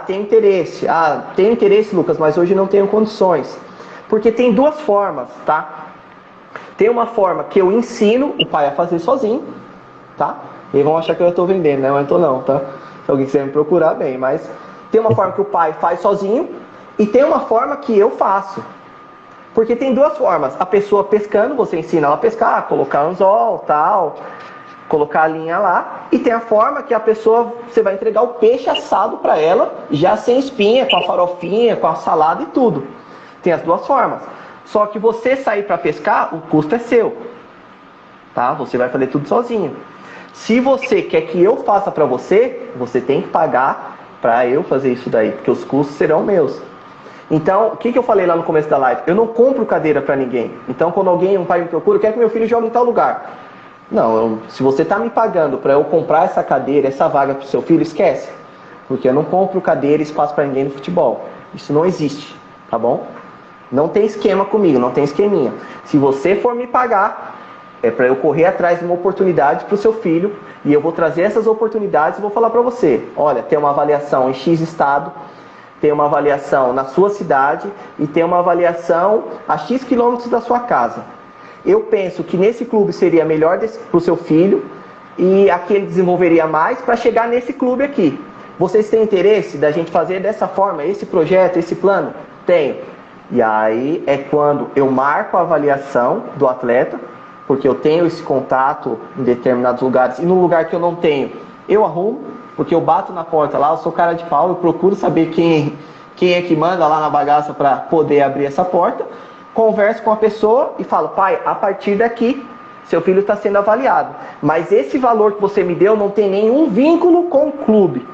Tenho interesse. Tenho interesse, Lucas, mas hoje não tenho condições. Porque tem duas formas, tá? Tem uma forma que eu ensino o pai a fazer sozinho, tá? Eles vão achar que eu estou vendendo, né? Mas não estou não, tá? Se alguém quiser me procurar, bem. Mas tem uma forma que o pai faz sozinho e tem uma forma que eu faço. Porque tem duas formas. A pessoa pescando, você ensina ela a pescar, colocar anzol, tal, colocar a linha lá, e tem a forma que a pessoa, você vai entregar o peixe assado para ela, já sem espinha, com a farofinha, com a salada e tudo. Tem as duas formas. Só que você sair para pescar, o custo é seu. Tá? Você vai fazer tudo sozinho. Se você quer que eu faça para você, você tem que pagar para eu fazer isso daí, porque os custos serão meus. Então, o que eu falei lá no começo da live? Eu não compro cadeira para ninguém. Então, quando um pai me procura, eu quero que meu filho jogue em tal lugar. Não, se você está me pagando para eu comprar essa cadeira, essa vaga para o seu filho, esquece. Porque eu não compro cadeira e espaço para ninguém no futebol. Isso não existe, tá bom? Não tem esquema comigo, não tem esqueminha. Se você for me pagar, é para eu correr atrás de uma oportunidade para o seu filho, e eu vou trazer essas oportunidades e vou falar para você. Olha, tem uma avaliação em X estado, tem uma avaliação na sua cidade e tem uma avaliação a X quilômetros da sua casa. Eu penso que nesse clube seria melhor para o seu filho e aqui ele desenvolveria mais para chegar nesse clube aqui. Vocês têm interesse da gente fazer dessa forma, esse projeto, esse plano? Tenho. E aí é quando eu marco a avaliação do atleta, porque eu tenho esse contato em determinados lugares, e no lugar que eu não tenho, eu arrumo, porque eu bato na porta lá, eu sou cara de pau, eu procuro saber quem é que manda lá na bagaça para poder abrir essa porta. Converso com a pessoa e falo, pai, a partir daqui, seu filho está sendo avaliado. Mas esse valor que você me deu não tem nenhum vínculo com o clube.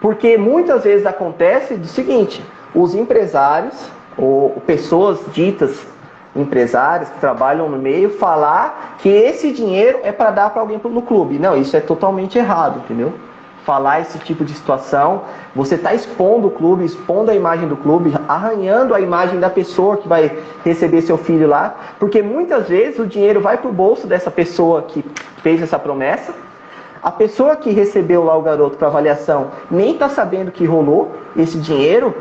Porque muitas vezes acontece do seguinte, os empresários, ou pessoas ditas empresários que trabalham no meio, falar que esse dinheiro é para dar para alguém no clube. Não, isso é totalmente errado, entendeu? falar esse tipo de situação, você está expondo o clube, expondo a imagem do clube, arranhando a imagem da pessoa que vai receber seu filho lá, porque muitas vezes o dinheiro vai para o bolso dessa pessoa que fez essa promessa, a pessoa que recebeu lá o garoto para avaliação nem está sabendo que rolou esse dinheiro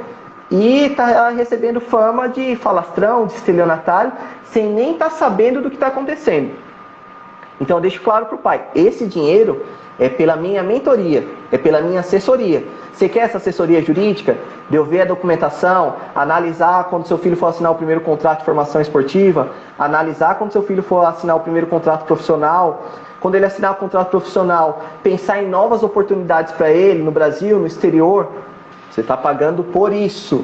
e está recebendo fama de falastrão, de estelionatário, sem nem estar sabendo do que está acontecendo. Então eu deixo claro para o pai, esse dinheiro é pela minha mentoria, é pela minha assessoria. Você quer essa assessoria jurídica? De eu ver a documentação, analisar quando seu filho for assinar o primeiro contrato de formação esportiva, analisar quando seu filho for assinar o primeiro contrato profissional, quando ele assinar o contrato profissional, pensar em novas oportunidades para ele no Brasil, no exterior. Você está pagando por isso.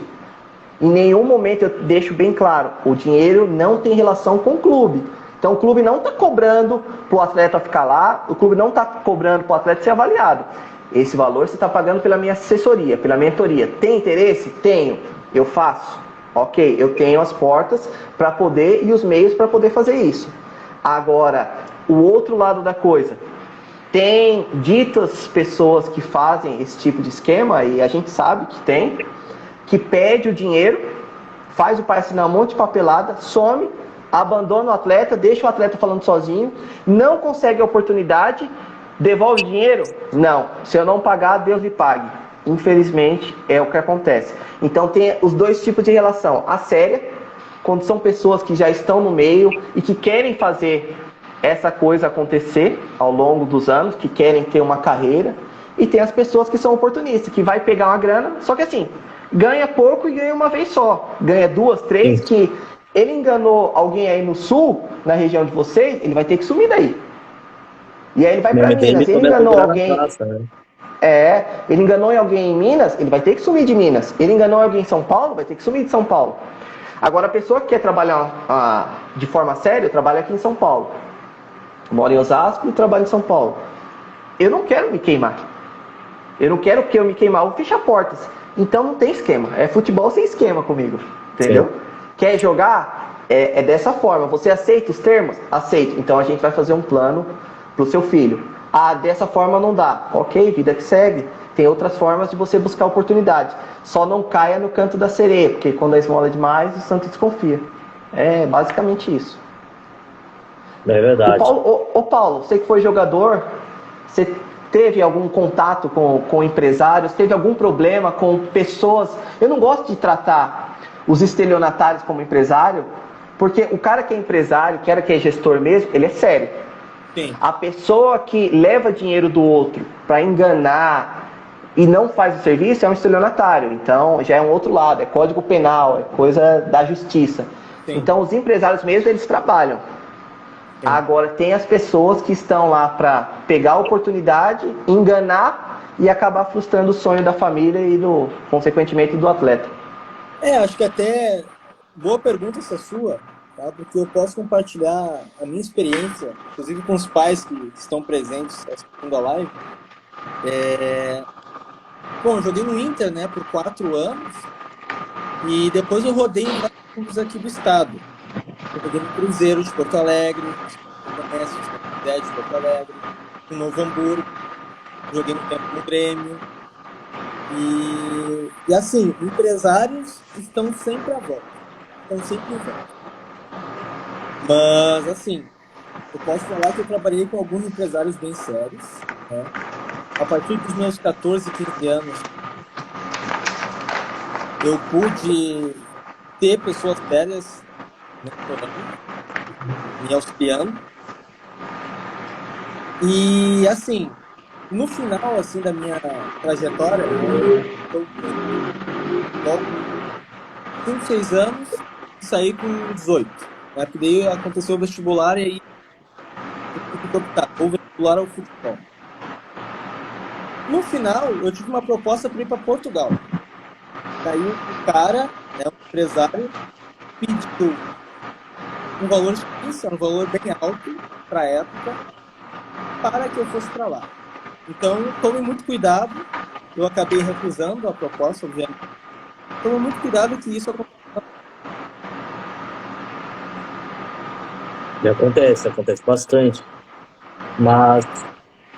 Em nenhum momento eu deixo bem claro, o dinheiro não tem relação com o clube. Então o clube não está cobrando para o atleta ficar lá, o clube não está cobrando para o atleta ser avaliado. Esse valor você está pagando pela minha assessoria, pela mentoria. Tem interesse? Tenho. Eu faço. Ok, eu tenho as portas para poder e os meios para poder fazer isso. Agora, o outro lado da coisa. Tem ditas pessoas que fazem esse tipo de esquema, e a gente sabe que tem, que pede o dinheiro, faz o pai assinar um monte de papelada, some, abandona o atleta, deixa o atleta falando sozinho, não consegue a oportunidade, devolve o dinheiro? Não. Se eu não pagar, Deus lhe pague. Infelizmente, é o que acontece. Então tem os dois tipos de relação. A séria, quando são pessoas que já estão no meio e que querem fazer essa coisa acontecer ao longo dos anos, que querem ter uma carreira, e tem as pessoas que são oportunistas, que vai pegar uma grana, só que assim, ganha pouco e ganha uma vez só. Ganha 2, 3, que ele enganou alguém aí no sul, na região de vocês, ele vai ter que sumir daí. E aí ele vai para Minas, ele enganou alguém... Praça, né? Ele enganou alguém em Minas, ele vai ter que sumir de Minas. Ele enganou alguém em São Paulo, vai ter que sumir de São Paulo. Agora a pessoa que quer trabalhar de forma séria, trabalha aqui em São Paulo. Moro em Osasco e trabalho em São Paulo. Eu não quero me queimar. Eu não quero que eu me queimar, eu vou fechar portas. Então não tem esquema. É futebol sem esquema comigo. Entendeu? Sim. Quer jogar? É dessa forma. Você aceita os termos? Aceito. Então a gente vai fazer um plano pro seu filho. Dessa forma não dá. Ok, vida que segue. Tem outras formas de você buscar oportunidades. Só não caia no canto da sereia, porque quando a esmola é demais, o santo desconfia. É basicamente isso. É verdade. Paulo, você que foi jogador, você teve algum contato com empresários? Teve algum problema com pessoas? Eu não gosto de tratar os estelionatários como empresário, porque o cara que é empresário, que é gestor mesmo, ele é sério. Sim. A pessoa que leva dinheiro do outro para enganar e não faz o serviço é um estelionatário. Então já é um outro lado, é código penal, é coisa da justiça. Sim. Então os empresários mesmo, eles trabalham. Sim. Agora tem as pessoas que estão lá para pegar a oportunidade, enganar e acabar frustrando o sonho da família e, consequentemente, do atleta. Acho que até boa pergunta essa sua, tá? Porque eu posso compartilhar a minha experiência, inclusive com os pais que estão presentes assistindo a live. Bom, eu joguei no Inter, né, por 4 anos e depois eu rodei em vários clubes aqui do estado. Eu joguei no Cruzeiro de Porto Alegre, no de Porto Alegre, no Novo Hamburgo, joguei no tempo no Grêmio. E assim, empresários estão sempre à volta. Estão sempre em volta. Mas assim, eu posso falar que eu trabalhei com alguns empresários bem sérios, né? A partir dos meus 14, 15 anos, eu pude ter pessoas sérias me auxiliando. E assim, no final assim, da minha trajetória, eu 5, 6 anos e saí com 18. Né? Porque daí aconteceu o vestibular e aí eu tive que optar, ou vestibular ou futebol. No final, eu tive uma proposta para ir para Portugal. Daí o cara, né, o empresário, pediu um valor difícil, um valor bem alto para a época, para que eu fosse para lá. Então, tome muito cuidado. Eu acabei recusando a proposta, obviamente. Tome muito cuidado que isso acontece bastante. Mas,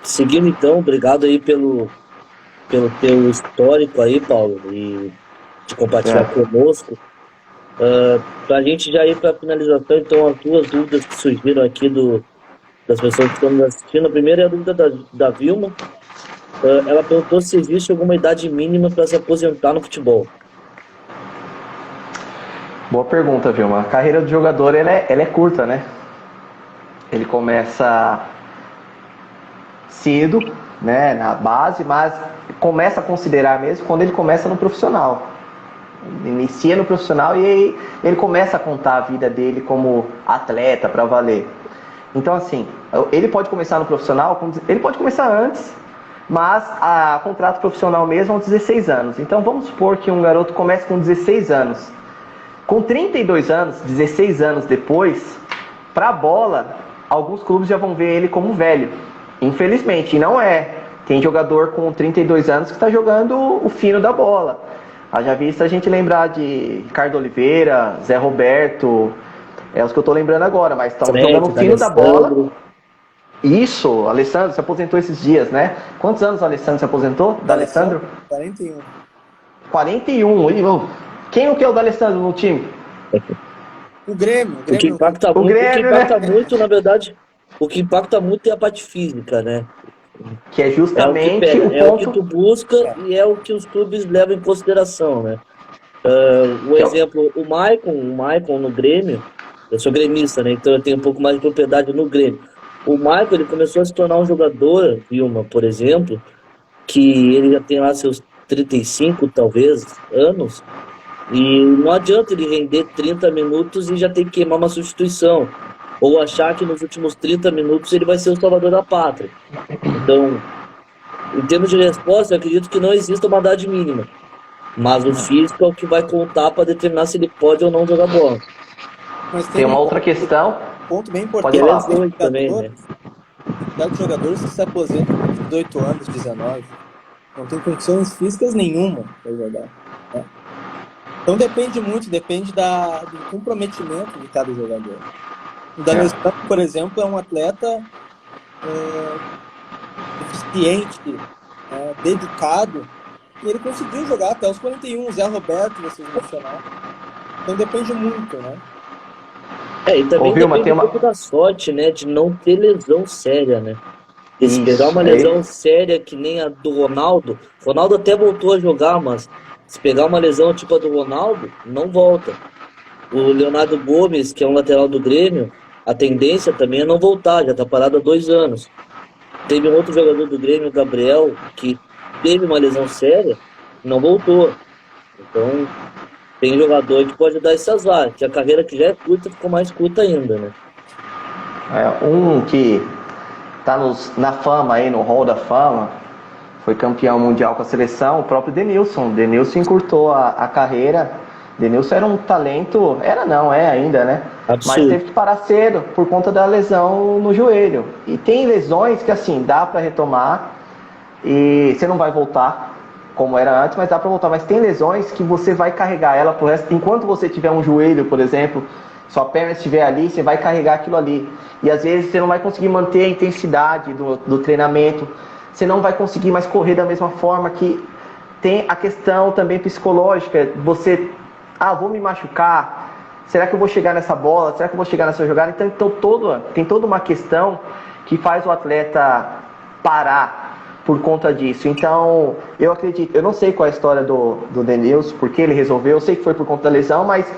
seguindo então, obrigado aí pelo teu histórico aí, Paulo, e de compartilhar conosco. Para a gente já ir para a finalização, então, as duas dúvidas que surgiram aqui das pessoas que estão nos assistindo. A primeira é a dúvida da Vilma. Ela perguntou se existe alguma idade mínima para se aposentar no futebol. Boa pergunta, Vilma. A carreira do jogador ela é curta, né? Ele começa cedo, né, na base, mas começa a considerar mesmo quando ele começa no profissional. Ele inicia no profissional e aí ele começa a contar a vida dele como atleta para valer. Então, assim, ele pode começar no profissional, ele pode começar antes, mas a contrato profissional mesmo aos 16 anos. Então, vamos supor que um garoto comece com 16 anos. Com 32 anos, 16 anos depois, para a bola, alguns clubes já vão ver ele como velho. Infelizmente, e não é. Tem jogador com 32 anos que está jogando o fino da bola. Haja vista a gente lembrar de Ricardo Oliveira, Zé Roberto, é os que eu estou lembrando agora, mas estão jogando o fino da bola. Isso, o Alessandro se aposentou esses dias, né? Quantos anos o Alessandro se aposentou? Da Alessandro? 41. 41. Quem é o da Alessandro no time? O Grêmio. O que impacta muito, na verdade, o que impacta muito é a parte física, né? Que é justamente o que tu busca e é o que os clubes levam em consideração, né? O exemplo, o Maicon no Grêmio, eu sou gremista, né? Então eu tenho um pouco mais de propriedade no Grêmio. O Maicon, ele começou a se tornar um jogador, Vilma, por exemplo, que ele já tem lá seus 35, talvez, anos, e não adianta ele render 30 minutos e já ter que queimar uma substituição, ou achar que nos últimos 30 minutos ele vai ser o salvador da pátria. Então, em termos de resposta, eu acredito que não exista uma idade mínima, mas o físico é o que vai contar para determinar se ele pode ou não jogar bola. Mas tem uma outra questão. Ponto bem importante. Pode falar também, né? Os jogadores que se aposentam com 18 anos, 19, não tem condições físicas nenhuma para jogar. Né? Então depende do comprometimento de cada jogador. O Daniel Santos, por exemplo, é um atleta eficiente, dedicado, e ele conseguiu jogar até os 41. O Zé Roberto, vocês mencionaram. Então depende muito, né? E também depende um pouco da sorte, né? De não ter lesão séria, né? Se pegar uma lesão séria que nem a do Ronaldo, o Ronaldo até voltou a jogar, mas se pegar uma lesão tipo a do Ronaldo, não volta. O Leonardo Gomes, que é um lateral do Grêmio, a tendência também é não voltar, já tá parado há 2 anos. Teve um outro jogador do Grêmio, o Gabriel, que teve uma lesão séria, não voltou. Então, tem jogador que pode dar esse azar, que a carreira que já é curta ficou mais curta ainda, né? Um que tá na fama aí, no hall da fama, foi campeão mundial com a seleção, o próprio Denilson. Denilson encurtou a carreira. Denilson era um talento, é ainda, né? Absurdo. Mas teve que parar cedo por conta da lesão no joelho. E tem lesões que assim, dá para retomar e você não vai voltar como era antes, mas dá para voltar. Mas tem lesões que você vai carregar ela pro resto. Enquanto você tiver um joelho, por exemplo, sua perna estiver ali, você vai carregar aquilo ali. E às vezes você não vai conseguir manter a intensidade do treinamento, você não vai conseguir mais correr da mesma forma. Que tem a questão também psicológica, você, vou me machucar, será que eu vou chegar nessa bola, será que eu vou chegar nessa jogada? Então tem toda uma questão que faz o atleta parar por conta disso. Então, eu acredito, eu não sei qual é a história do Denilson, porque ele resolveu, eu sei que foi por conta da lesão, mas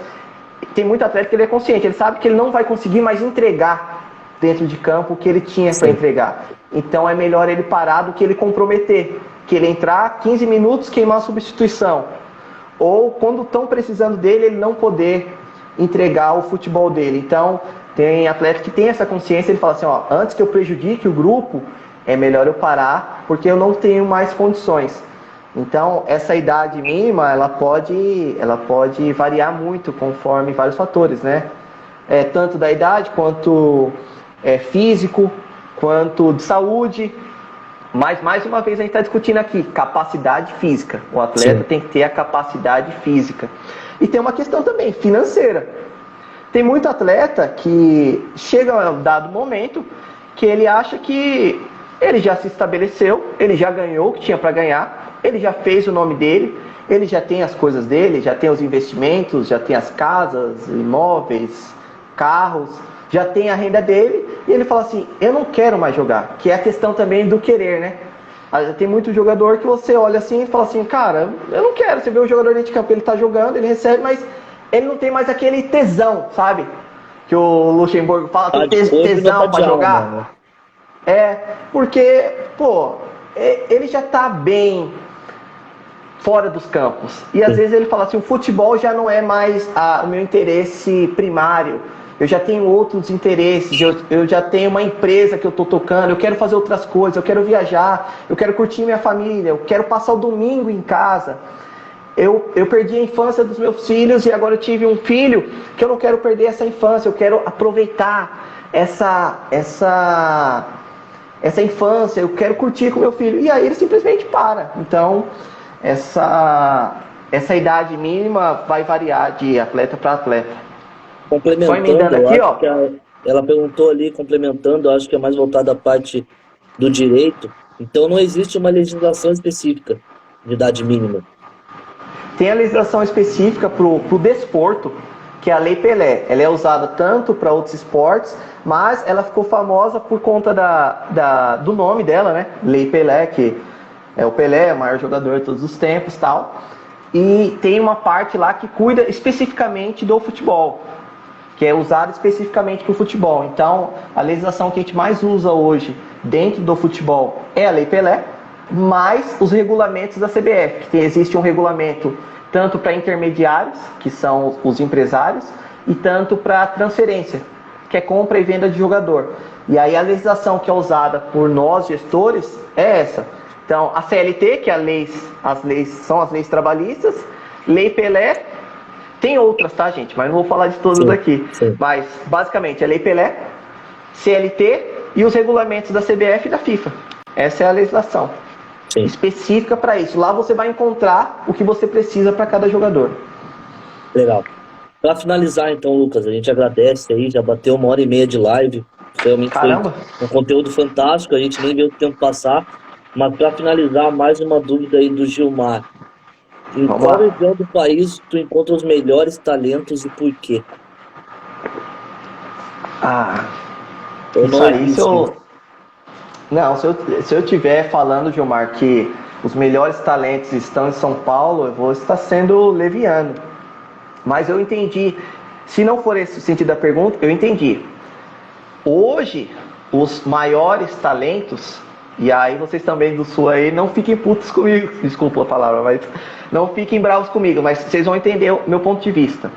tem muito atleta que ele é consciente, ele sabe que ele não vai conseguir mais entregar dentro de campo o que ele tinha para entregar. Então é melhor ele parar do que ele comprometer, que ele entrar 15 minutos, queimar a substituição, ou quando estão precisando dele, ele não poder entregar o futebol dele. Então tem atleta que tem essa consciência, ele fala assim, antes que eu prejudique o grupo, é melhor eu parar, porque eu não tenho mais condições. Então, essa idade mínima, ela pode variar muito conforme vários fatores, né? Tanto da idade, quanto físico, quanto de saúde. Mas, mais uma vez, a gente está discutindo aqui, capacidade física. O atleta tem que ter a capacidade física. E tem uma questão também, financeira. Tem muito atleta que chega a um dado momento que ele acha que ele já se estabeleceu, ele já ganhou o que tinha para ganhar, ele já fez o nome dele, ele já tem as coisas dele, já tem os investimentos, já tem as casas, imóveis, carros, já tem a renda dele, e ele fala assim, eu não quero mais jogar, que é a questão também do querer, né? Tem muito jogador que você olha assim e fala assim, cara, eu não quero, você vê o jogador dentro de campo, ele tá jogando, ele recebe, mas ele não tem mais aquele tesão, sabe? Que o Luxemburgo fala, tem tesão pra jogar. Porque, pô, ele já tá bem fora dos campos. E às vezes ele fala assim, o futebol já não é mais o meu interesse primário. Eu já tenho outros interesses, eu já tenho uma empresa que eu tô tocando, eu quero fazer outras coisas, eu quero viajar, eu quero curtir minha família, eu quero passar o domingo em casa. Eu perdi a infância dos meus filhos e agora eu tive um filho que eu não quero perder essa infância, eu quero aproveitar essa infância, eu quero curtir com meu filho. E aí ele simplesmente para. Então, essa idade mínima vai variar de atleta para atleta. Complementando, aqui, ó. Ela perguntou ali, complementando, acho que é mais voltada à parte do direito. Então não existe uma legislação específica de idade mínima. Tem a legislação específica para o desporto, que é a Lei Pelé. Ela é usada tanto para outros esportes, mas ela ficou famosa por conta do nome dela, né? Lei Pelé, que é o Pelé, o maior jogador de todos os tempos, tal. E tem uma parte lá que cuida especificamente do futebol, que é usada especificamente para o futebol. Então, a legislação que a gente mais usa hoje dentro do futebol é a Lei Pelé, mais os regulamentos da CBF. Existe um regulamento tanto para intermediários, que são os empresários, e tanto para transferência, que é compra e venda de jogador. E aí a legislação que é usada por nós, gestores, é essa. Então, a CLT, que são as leis trabalhistas, Lei Pelé. Tem outras, tá, gente? Mas não vou falar de todas aqui. Sim. Mas, basicamente, a Lei Pelé, CLT e os regulamentos da CBF e da FIFA. Essa é a legislação específica para isso. Lá você vai encontrar o que você precisa para cada jogador. Legal. Para finalizar, então, Lucas, a gente agradece aí, já bateu 1h30 de live. Realmente Caramba! Foi um conteúdo fantástico, a gente nem viu o tempo passar. Mas para finalizar, mais uma dúvida aí do Gilmar. Em qual região do país tu encontra os melhores talentos e por quê? Isso aí, se eu estiver falando, Gilmar, que os melhores talentos estão em São Paulo, eu vou estar sendo leviano. Mas eu entendi. Se não for esse o sentido da pergunta, eu entendi. Hoje, os maiores talentos, e aí vocês também do Sul aí, não fiquem putos comigo, desculpa a palavra, mas não fiquem bravos comigo, mas vocês vão entender o meu ponto de vista.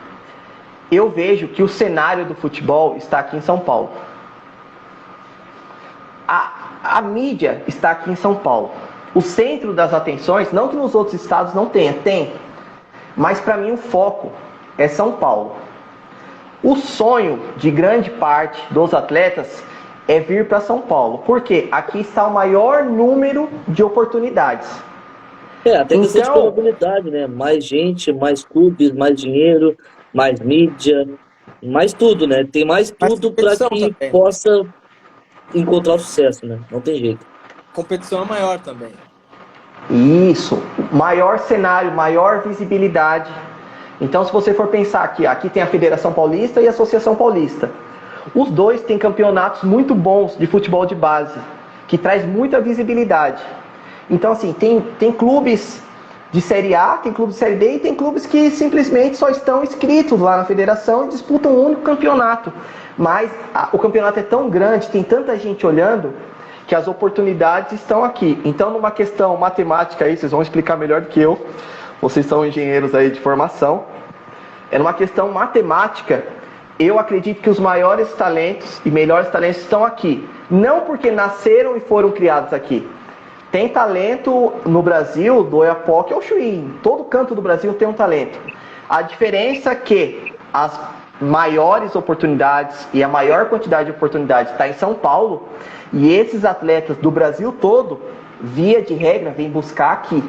Eu vejo que o cenário do futebol está aqui em São Paulo. A mídia está aqui em São Paulo. O centro das atenções, não que nos outros estados não tenha, tem. Mas para mim o foco é São Paulo. O sonho de grande parte dos atletas é vir para São Paulo. Porque aqui está o maior número de oportunidades. Até questão de probabilidade, né? Mais gente, mais clubes, mais dinheiro, mais mídia, mais tudo, né? Tem mais tudo para que também possa encontrar o sucesso, né? Não tem jeito. Competição é maior também. Isso. Maior cenário, maior visibilidade. Então, se você for pensar aqui tem a Federação Paulista e a Associação Paulista. Os dois têm campeonatos muito bons de futebol de base, que traz muita visibilidade. Então, assim, tem clubes de Série A, tem clubes de Série B e tem clubes que simplesmente só estão inscritos lá na federação e disputam um único campeonato. Mas o campeonato é tão grande, tem tanta gente olhando, que as oportunidades estão aqui. Então, numa questão matemática aí, vocês vão explicar melhor do que eu, vocês são engenheiros aí de formação, numa questão matemática, eu acredito que os maiores talentos e melhores talentos estão aqui. Não porque nasceram e foram criados aqui. Tem talento no Brasil, do Oiapoque ao Chuí. Em todo canto do Brasil tem um talento. A diferença é que as maiores oportunidades e a maior quantidade de oportunidades está em São Paulo. E esses atletas do Brasil todo, via de regra, vêm buscar aqui.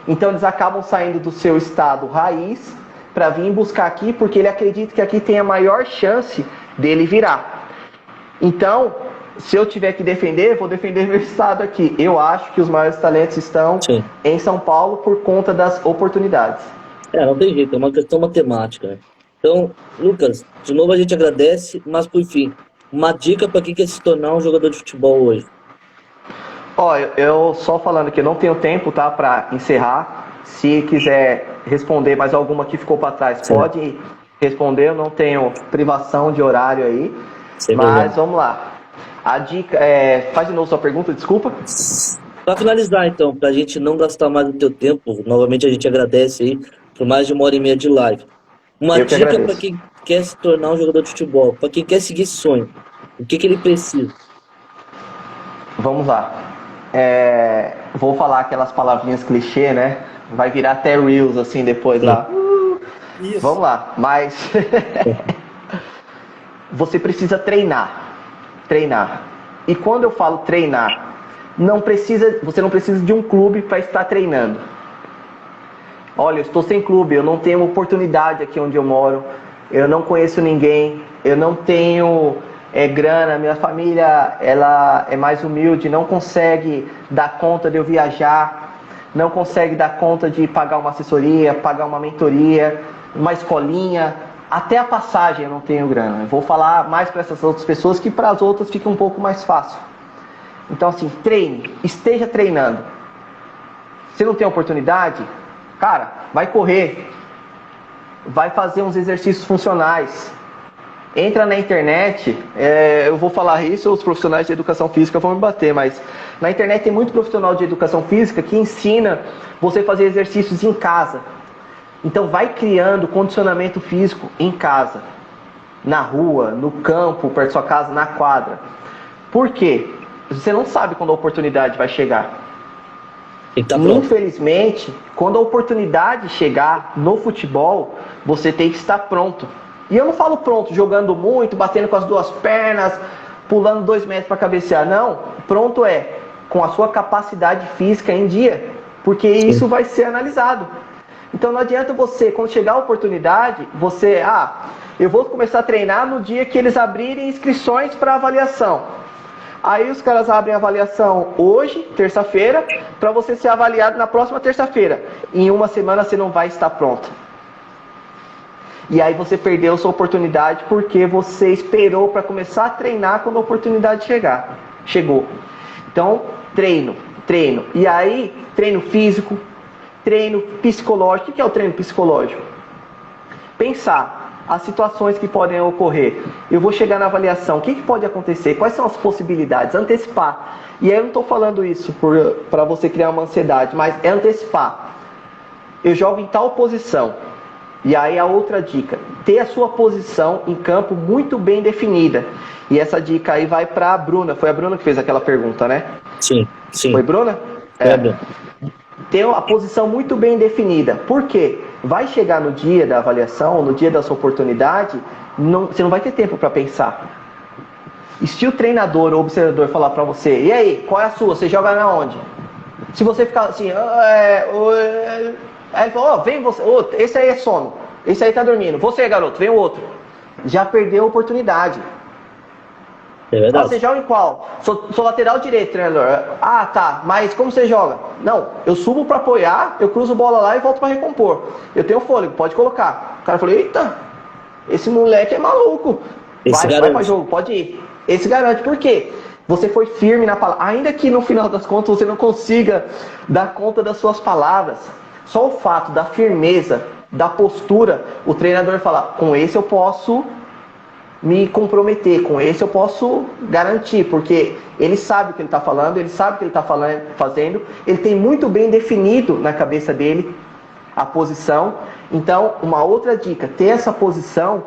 Então eles acabam saindo do seu estado raiz para vir buscar aqui, porque ele acredita que aqui tem a maior chance dele virar. Então, se eu tiver que defender, vou defender meu estado aqui. Eu acho que os maiores talentos estão Sim. em São Paulo por conta das oportunidades. Não tem jeito, é uma questão matemática, né? Então, Lucas, de novo a gente agradece, mas por fim, uma dica para quem quer se tornar um jogador de futebol hoje. Ó, eu só falando que eu não tenho tempo, tá, para encerrar. Se quiser responder mais alguma que ficou para trás, Sim. pode responder. Eu não tenho privação de horário aí. Sem Mas problema. vamos lá. A dica faz de novo sua pergunta, desculpa. Para finalizar, então, para a gente não gastar mais o teu tempo, novamente a gente agradece aí por mais de 1h30 de live. Uma Eu que dica para agradeço. quem quer se tornar um jogador de futebol, para quem quer seguir esse sonho, o que ele precisa? Vamos lá. Vou falar aquelas palavrinhas clichê, né? Vai virar até Reels assim depois lá. Isso. Vamos lá. Mas você precisa treinar. Treinar. E quando eu falo treinar, você não precisa de um clube para estar treinando. Olha, eu estou sem clube, eu não tenho oportunidade aqui onde eu moro, eu não conheço ninguém, eu não tenho grana, minha família ela é mais humilde, não consegue dar conta de eu viajar, não consegue dar conta de pagar uma assessoria, pagar uma mentoria, uma escolinha, até a passagem eu não tenho grana. Eu vou falar mais para essas outras pessoas que para as outras fica um pouco mais fácil. Então assim, treine, esteja treinando. Se não tem oportunidade, cara, vai correr, vai fazer uns exercícios funcionais, entra na internet, eu vou falar isso, os profissionais de educação física vão me bater, mas na internet tem muito profissional de educação física que ensina você a fazer exercícios em casa. Então vai criando condicionamento físico em casa, na rua, no campo, perto da sua casa, na quadra. Por quê? Você não sabe quando a oportunidade vai chegar. Infelizmente, quando a oportunidade chegar no futebol, você tem que estar pronto. E eu não falo pronto jogando muito, batendo com as duas pernas, pulando 2 metros para cabecear. Não, pronto com a sua capacidade física em dia, porque isso vai ser analisado. Então não adianta você, quando chegar a oportunidade, eu vou começar a treinar no dia que eles abrirem inscrições para avaliação. Aí os caras abrem a avaliação hoje, terça-feira, para você ser avaliado na próxima terça-feira. Em 1 semana você não vai estar pronto. E aí você perdeu sua oportunidade porque você esperou para começar a treinar quando a oportunidade chegou. Então, treino. E aí, treino físico, treino psicológico. O que é o treino psicológico? Pensar as situações que podem ocorrer. Eu vou chegar na avaliação, o que pode acontecer? Quais são as possibilidades? Antecipar. E aí eu não estou falando isso para você criar uma ansiedade, mas é antecipar. Eu jogo em tal posição. E aí a outra dica, ter a sua posição em campo muito bem definida. E essa dica aí vai para a Bruna. Foi a Bruna que fez aquela pergunta, né? Sim. Foi, Bruna? Ter a posição muito bem definida. Por quê? Vai chegar no dia da avaliação, no dia da sua oportunidade, você não vai ter tempo para pensar. E se o treinador ou observador falar para você, e aí, qual é a sua? Você joga na onde? Se você ficar assim, aí ele falou, vem você, esse aí é sono, esse aí tá dormindo, você garoto, vem o outro. Já perdeu a oportunidade. É verdade. Você joga em qual? Sou lateral direito, treinador. Tá, mas como você joga? Não, eu subo para apoiar, eu cruzo bola lá e volto para recompor. Eu tenho fôlego, pode colocar. O cara falou, eita, esse moleque é maluco. Vai para jogo, pode ir. Esse garante, por quê? Você foi firme na palavra. Ainda que no final das contas você não consiga dar conta das suas palavras, só o fato da firmeza, da postura, o treinador fala, com esse eu posso me comprometer, com esse eu posso garantir, porque ele sabe o que ele está falando, ele sabe o que ele está fazendo, ele tem muito bem definido na cabeça dele a posição. Então, uma outra dica, ter essa posição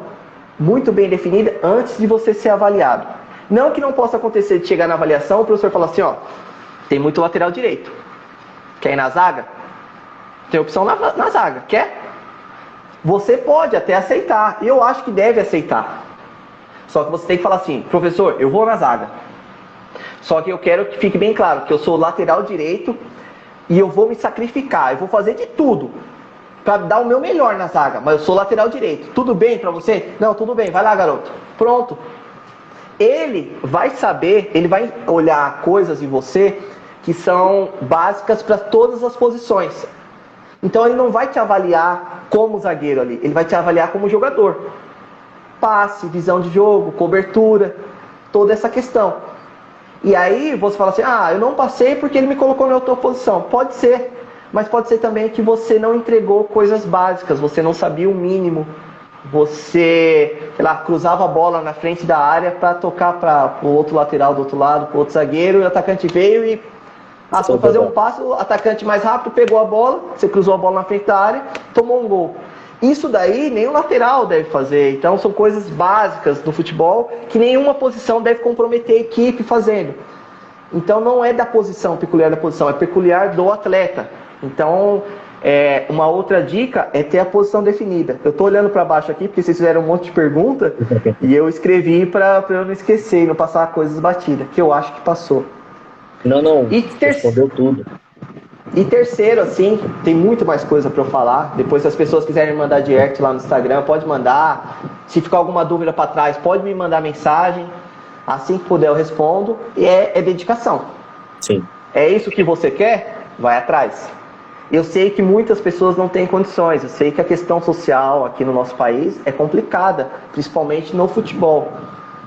muito bem definida antes de você ser avaliado. Não que não possa acontecer de chegar na avaliação, o professor fala assim, tem muito lateral direito, quer ir na zaga? Tem opção na zaga, quer? Você pode até aceitar, eu acho que deve aceitar. Só que você tem que falar assim, professor, eu vou na zaga. Só que eu quero que fique bem claro que eu sou lateral direito e eu vou me sacrificar, eu vou fazer de tudo para dar o meu melhor na zaga, mas eu sou lateral direito. Tudo bem para você? Não, tudo bem, vai lá, garoto. Pronto. ele vai saber, ele vai olhar coisas em você que são básicas para todas as posições. Então ele não vai te avaliar como zagueiro ali, ele vai te avaliar como jogador. Passe, visão de jogo, cobertura, toda essa questão. E aí você fala assim, eu não passei porque ele me colocou na outra posição. Pode ser, mas pode ser também que você não entregou coisas básicas, você não sabia o mínimo. Você, sei lá, cruzava a bola na frente da área para tocar para o outro lateral do outro lado, para o outro zagueiro, e o atacante veio e se for fazer um passe, o atacante mais rápido pegou a bola, você cruzou a bola na frente da área, tomou um gol. Isso daí nem o lateral deve fazer. Então são coisas básicas do futebol que nenhuma posição deve comprometer a equipe fazendo. Então não é da posição, peculiar da posição, é peculiar do atleta. Então uma outra dica é ter a posição definida. Eu estou olhando para baixo aqui porque vocês fizeram um monte de pergunta e eu escrevi para eu não esquecer e não passar coisas batidas, que eu acho que passou. Não, respondeu tudo. E terceiro, assim, tem muito mais coisa para eu falar. Depois, se as pessoas quiserem mandar direct lá no Instagram, pode mandar. Se ficar alguma dúvida para trás, pode me mandar mensagem. Assim que puder, eu respondo. E é dedicação. Sim. É isso que você quer? Vai atrás. Eu sei que muitas pessoas não têm condições. Eu sei que a questão social aqui no nosso país é complicada, principalmente no futebol.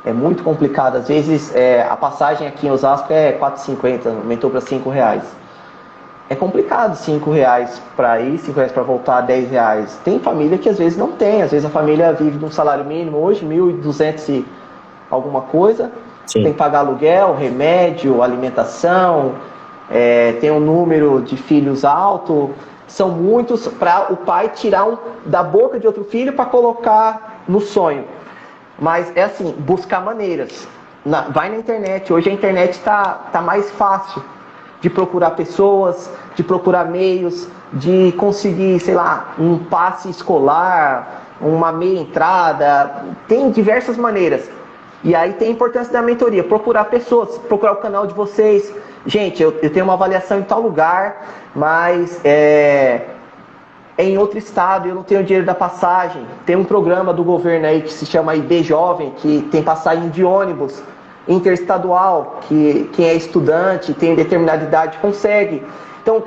É muito complicado. Às vezes, a passagem aqui em Osasco é R$4,50, aumentou para R$5. É complicado R$5 para ir, R$5 para voltar, R$10. Tem família que às vezes não tem. Às vezes a família vive de um salário mínimo hoje, 1.200 e alguma coisa. Sim. Tem que pagar aluguel, remédio, alimentação, tem um número de filhos alto. São muitos para o pai tirar da boca de outro filho para colocar no sonho. Mas é assim, buscar maneiras. Vai na internet. Hoje a internet está mais fácil de procurar pessoas, de procurar meios, de conseguir, sei lá, um passe escolar, uma meia entrada. Tem diversas maneiras. E aí tem a importância da mentoria. Procurar pessoas, procurar o canal de vocês. Gente, eu tenho uma avaliação em tal lugar, mas é em outro estado, eu não tenho dinheiro da passagem. Tem um programa do governo aí que se chama IB Jovem, que tem passagem de ônibus interestadual, que quem é estudante, tem determinada idade, consegue. Então,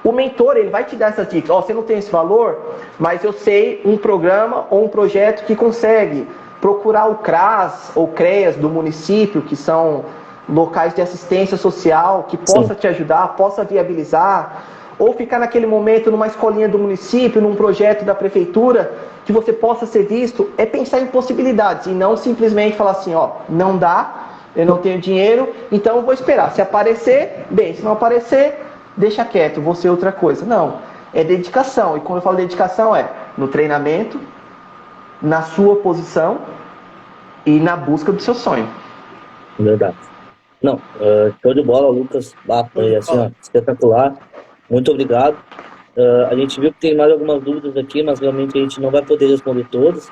o mentor, ele vai te dar essas dicas. Você não tem esse valor, mas eu sei um programa ou um projeto que consegue. Procurar o CRAS ou CREAS do município, que são locais de assistência social, que possa te ajudar, possa viabilizar. Ou ficar naquele momento numa escolinha do município, num projeto da prefeitura, que você possa ser visto. É pensar em possibilidades e não simplesmente falar assim, não dá, eu não tenho dinheiro, então eu vou esperar. Se aparecer, bem, se não aparecer, deixa quieto, vou ser outra coisa. Não, é dedicação. E quando eu falo dedicação no treinamento, na sua posição e na busca do seu sonho. Verdade. Não, show de bola, Lucas. Foi assim, espetacular. Muito obrigado. A gente viu que tem mais algumas dúvidas aqui, mas realmente a gente não vai poder responder todas.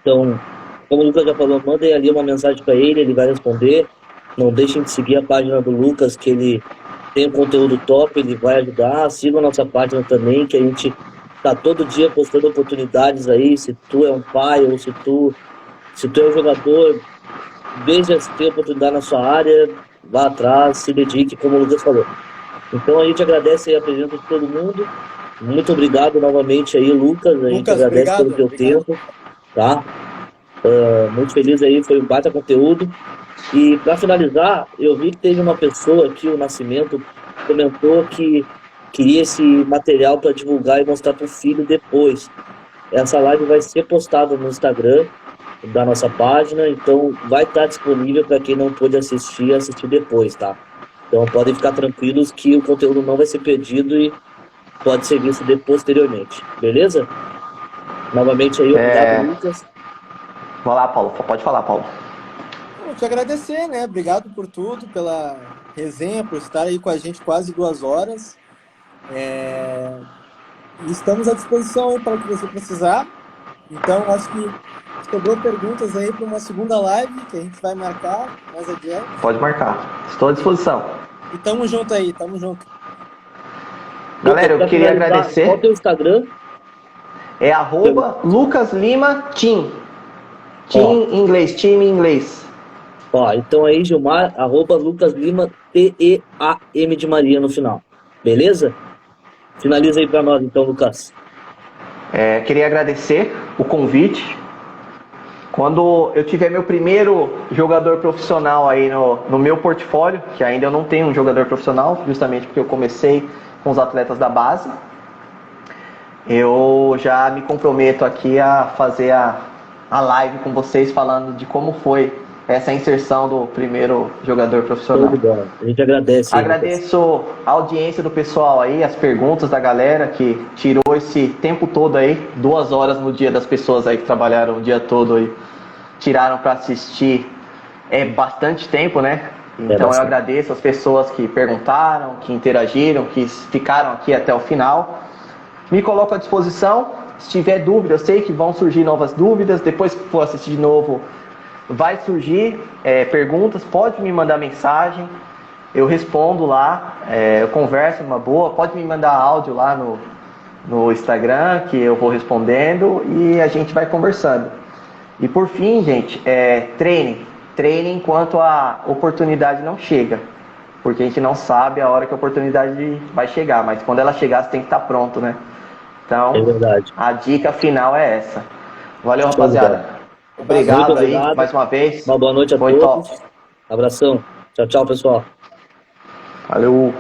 Então, como o Lucas já falou, mandem ali uma mensagem para ele vai responder. Não deixem de seguir a página do Lucas, que ele tem um conteúdo top, ele vai ajudar. Sigam a nossa página também, que a gente tá todo dia postando oportunidades aí. Se tu é um pai ou se tu é um jogador, veja se tem oportunidade na sua área, vá atrás, se dedique, como o Lucas falou. Então a gente agradece aí a presença de todo mundo. Muito obrigado novamente aí, Lucas. A gente agradece pelo teu tempo, tá? Muito feliz aí, foi um baita conteúdo. E para finalizar, eu vi que teve uma pessoa aqui, o Nascimento, comentou que queria esse material para divulgar e mostrar para o filho depois. Essa live vai ser postada no Instagram da nossa página, então vai estar disponível para quem não pôde assistir depois, tá? Então podem ficar tranquilos que o conteúdo não vai ser perdido e pode ser visto posteriormente, beleza? Novamente aí, obrigado, Lucas. Vai lá, Paulo, pode falar, Paulo. Eu te agradecer, né? Obrigado por tudo, pela resenha, por estar aí com a gente quase 2 horas. Estamos à disposição para o que você precisar. Então, acho que sobrou perguntas aí para uma segunda live que a gente vai marcar mais adiante. Pode marcar. Estou à disposição. E tamo junto aí, tamo junto. Galera, eu queria agradecer. Qual é o teu Instagram? É @LucasLimaTeam. Team em inglês, time em inglês. Ó, então aí, Gilmar, @Lucas Lima, TEAM de Maria no final. Beleza? Finaliza aí para nós, então, Lucas. Queria agradecer o convite. Quando eu tiver meu primeiro jogador profissional aí no meu portfólio, que ainda eu não tenho um jogador profissional, justamente porque eu comecei com os atletas da base, eu já me comprometo aqui a fazer a live com vocês falando de como foi essa inserção do primeiro jogador profissional. A gente agradece. Agradeço a audiência do pessoal aí, as perguntas da galera que tirou esse tempo todo aí, 2 horas no dia das pessoas aí que trabalharam o dia todo aí, tiraram para assistir. É bastante tempo, né? Então eu agradeço as pessoas que perguntaram, que interagiram, que ficaram aqui até o final. Me coloco à disposição. Se tiver dúvida, eu sei que vão surgir novas dúvidas. Depois que for assistir de novo, vai surgir perguntas. Pode me mandar mensagem, eu respondo lá. Eu converso numa boa. Pode me mandar áudio lá no Instagram, que eu vou respondendo e a gente vai conversando. E por fim, gente, treinem enquanto a oportunidade não chega, porque a gente não sabe a hora que a oportunidade vai chegar, mas quando ela chegar você tem que estar pronto, né? Então, a dica final é essa. Valeu, rapaziada. Obrigado aí, mais uma vez. Uma boa noite a todos. Abração. Tchau, tchau, pessoal. Valeu.